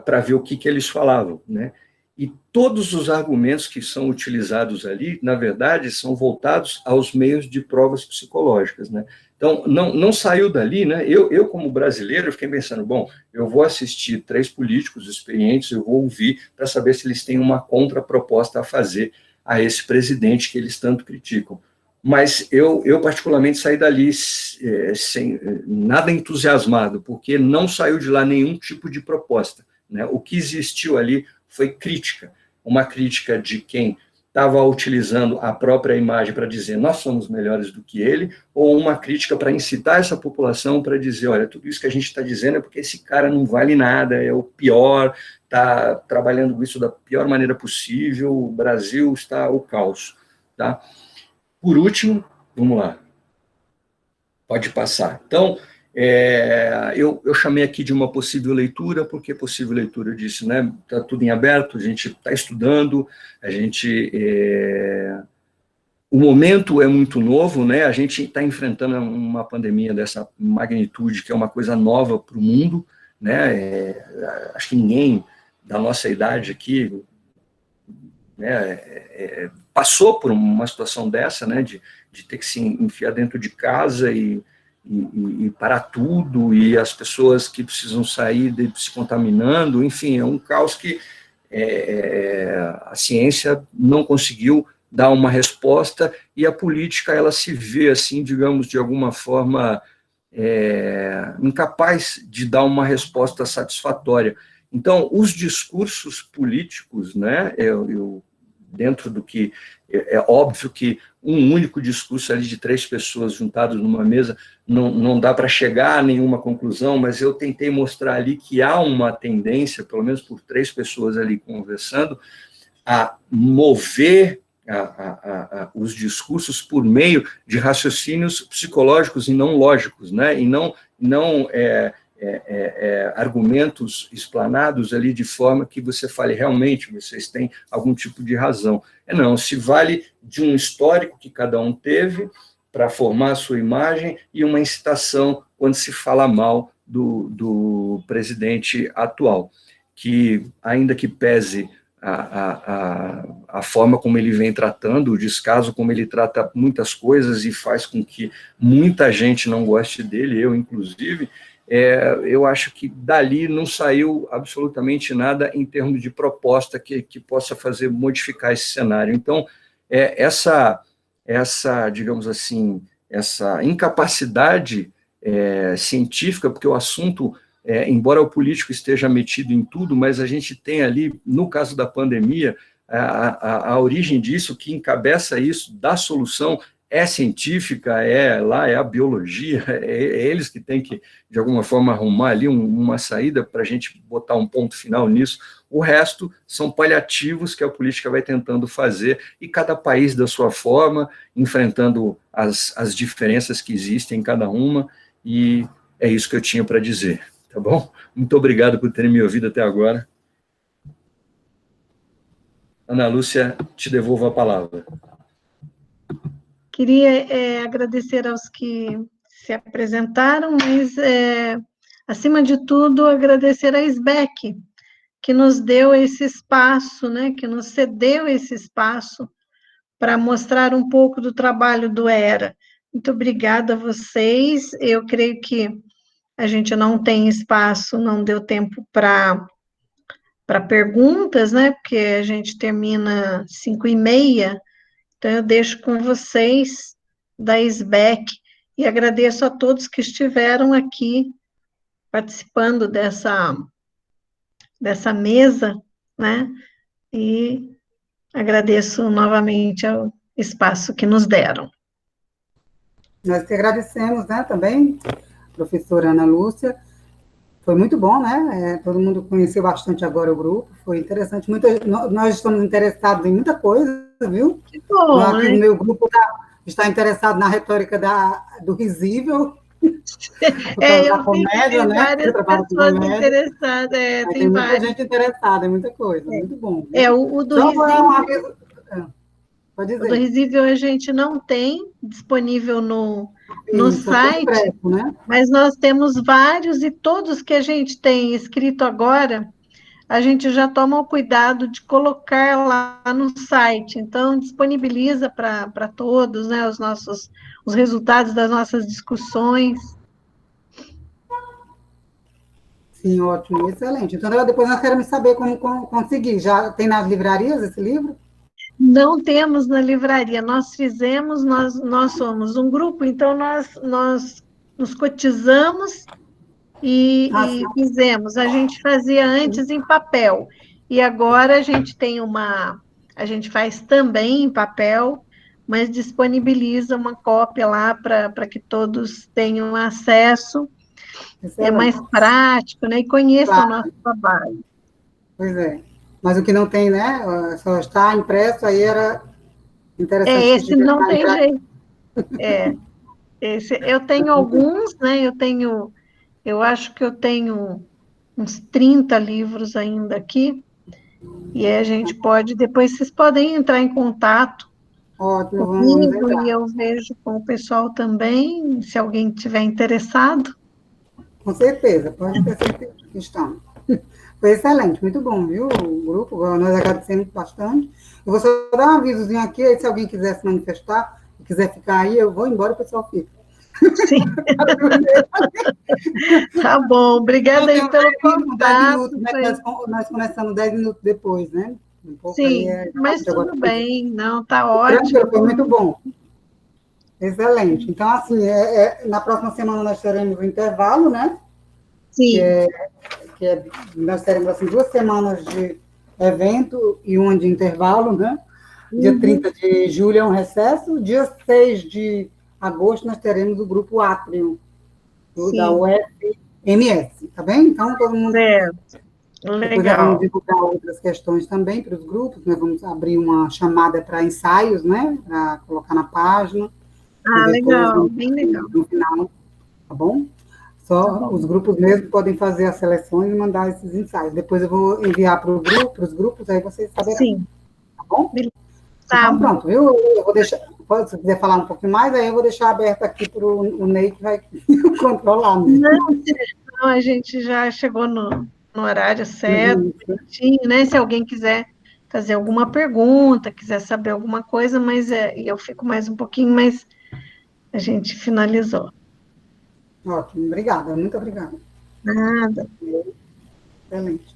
para ver o que eles falavam, né? E todos os argumentos que são utilizados ali, na verdade, são voltados aos meios de provas psicológicas, né? Então, não saiu dali, né? Eu, como brasileiro, eu fiquei pensando, bom, eu vou assistir 3 políticos experientes, eu vou ouvir para saber se eles têm uma contraproposta a fazer a esse presidente que eles tanto criticam. Mas eu particularmente, saí dali sem nada entusiasmado, porque não saiu de lá nenhum tipo de proposta, né? O que existiu ali foi crítica, uma crítica de quem estava utilizando a própria imagem para dizer nós somos melhores do que ele, ou uma crítica para incitar essa população para dizer, olha, tudo isso que a gente está dizendo é porque esse cara não vale nada, é o pior, está trabalhando isso da pior maneira possível, o Brasil está o caos. Tá? Por último, vamos lá. Pode passar. Então, Eu chamei aqui de uma possível leitura, porque possível leitura eu disse, né? Está tudo em aberto, a gente está estudando, o momento é muito novo, né? A gente está enfrentando uma pandemia dessa magnitude, que é uma coisa nova para o mundo, né? Acho que ninguém da nossa idade aqui, né, passou por uma situação dessa, né? De ter que se enfiar dentro de casa e parar tudo, e as pessoas que precisam sair se contaminando, enfim, é um caos que a ciência não conseguiu dar uma resposta, e a política, ela se vê, assim, digamos, de alguma forma, incapaz de dar uma resposta satisfatória. Então, os discursos políticos, né, dentro do que é óbvio que um único discurso ali de 3 pessoas juntadas numa mesa não dá para chegar a nenhuma conclusão, mas eu tentei mostrar ali que há uma tendência, pelo menos por 3 pessoas ali conversando, a mover os discursos por meio de raciocínios psicológicos e não lógicos, né? E não argumentos explanados ali de forma que você fale, realmente, vocês têm algum tipo de razão. Não, se vale de um histórico que cada um teve para formar a sua imagem e uma incitação quando se fala mal do presidente atual, que, ainda que pese a forma como ele vem tratando, o descaso como ele trata muitas coisas e faz com que muita gente não goste dele, eu inclusive, eu acho que dali não saiu absolutamente nada em termos de proposta que possa modificar esse cenário. Então, essa, digamos assim, essa incapacidade científica, porque o assunto, embora o político esteja metido em tudo, mas a gente tem ali, no caso da pandemia, a origem disso, que encabeça isso, da solução, científica, é a biologia, eles que têm que, de alguma forma, arrumar ali uma saída para a gente botar um ponto final nisso. O resto são paliativos que a política vai tentando fazer, e cada país da sua forma, enfrentando as diferenças que existem em cada uma, e é isso que eu tinha para dizer, tá bom? Muito obrigado por terem me ouvido até agora. Ana Lúcia, te devolvo a palavra. Queria agradecer aos que se apresentaram, mas, acima de tudo, agradecer a SBEC, que nos deu esse espaço, né, que nos cedeu esse espaço para mostrar um pouco do trabalho do ERA. Muito obrigada a vocês. Eu creio que a gente não tem espaço, não deu tempo para perguntas, né, porque a gente termina 5h30, então eu deixo com vocês da SBEC e agradeço a todos que estiveram aqui participando dessa mesa, né, e agradeço novamente ao espaço que nos deram. Nós que agradecemos, né, também, professora Ana Lúcia. Foi muito bom, né? Todo mundo conheceu bastante agora o grupo, foi interessante. Nós estamos interessados em muita coisa, viu? Que bom, aqui né? O meu grupo está interessado na retórica do risível, por causa da comédia, né? Várias pessoas interessadas. Tem muita gente interessada, é muita coisa, muito bom. O do risível. Pode dizer. O do risível a gente não tem disponível no site, impresso, né? Mas nós temos vários, e todos que a gente tem escrito agora, a gente já toma o cuidado de colocar lá no site. Então, disponibiliza para todos, né, os resultados das nossas discussões. Sim, ótimo, excelente. Então, depois nós queremos saber como conseguir. Já tem nas livrarias esse livro? Não temos na livraria. Nós fizemos, nós somos um grupo, então nós nos cotizamos e fizemos. A gente fazia antes em papel, e agora a gente a gente faz também em papel, mas disponibiliza uma cópia lá para que todos tenham acesso. Excelente. É mais prático, né? E conheçam o nosso trabalho. Pois é. Mas o que não tem, né? Só está impresso, aí era interessante. Esse não tem jeito. Eu tenho alguns, né? Eu acho que eu tenho uns 30 livros ainda aqui, e aí a gente pode, depois vocês podem entrar em contato Ótimo, vamos comigo, e entrar. eu vejo com o pessoal também, se alguém tiver interessado. Com certeza, pode ter certeza que estamos. Foi excelente, muito bom, viu, o grupo, nós agradecemos bastante. Eu vou só dar um avisozinho aqui, aí se alguém quiser se manifestar, e quiser ficar aí, eu vou embora, o pessoal fica. Sim. Tá bom, obrigada aí pelo 10 contato. minutos, né? Nós começamos 10 minutos depois, né? Um pouco aí Sim, mas tudo bem, não, tá ótimo. Tranquilo, foi muito bom. Excelente. Então, assim, na próxima semana nós teremos o intervalo, né? Sim. Nós teremos, assim, 2 semanas de evento e uma de intervalo, né? Dia 30 de julho é um recesso, dia 6 de agosto nós teremos o grupo Atrium, da UFMS, tá bem? Então, todo mundo... Depois nós vamos divulgar outras questões também para os grupos, nós vamos abrir uma chamada para ensaios, né? Para colocar na página. Legal, bem legal. No final, tá bom? Só os grupos mesmo podem fazer as seleções e mandar esses ensaios. Depois eu vou enviar para os grupos, aí vocês saberão. Sim. Tá bom? Tá. Então, pronto, viu? Eu vou deixar, se quiser falar um pouquinho mais, aí eu vou deixar aberto aqui para o Ney, que vai controlar. Né? Não, a gente já chegou no horário certo, bonitinho, né? Se alguém quiser fazer alguma pergunta, quiser saber alguma coisa, mas eu fico mais um pouquinho, mas a gente finalizou. Ótimo, obrigada, muito obrigada. Nada. Excelente.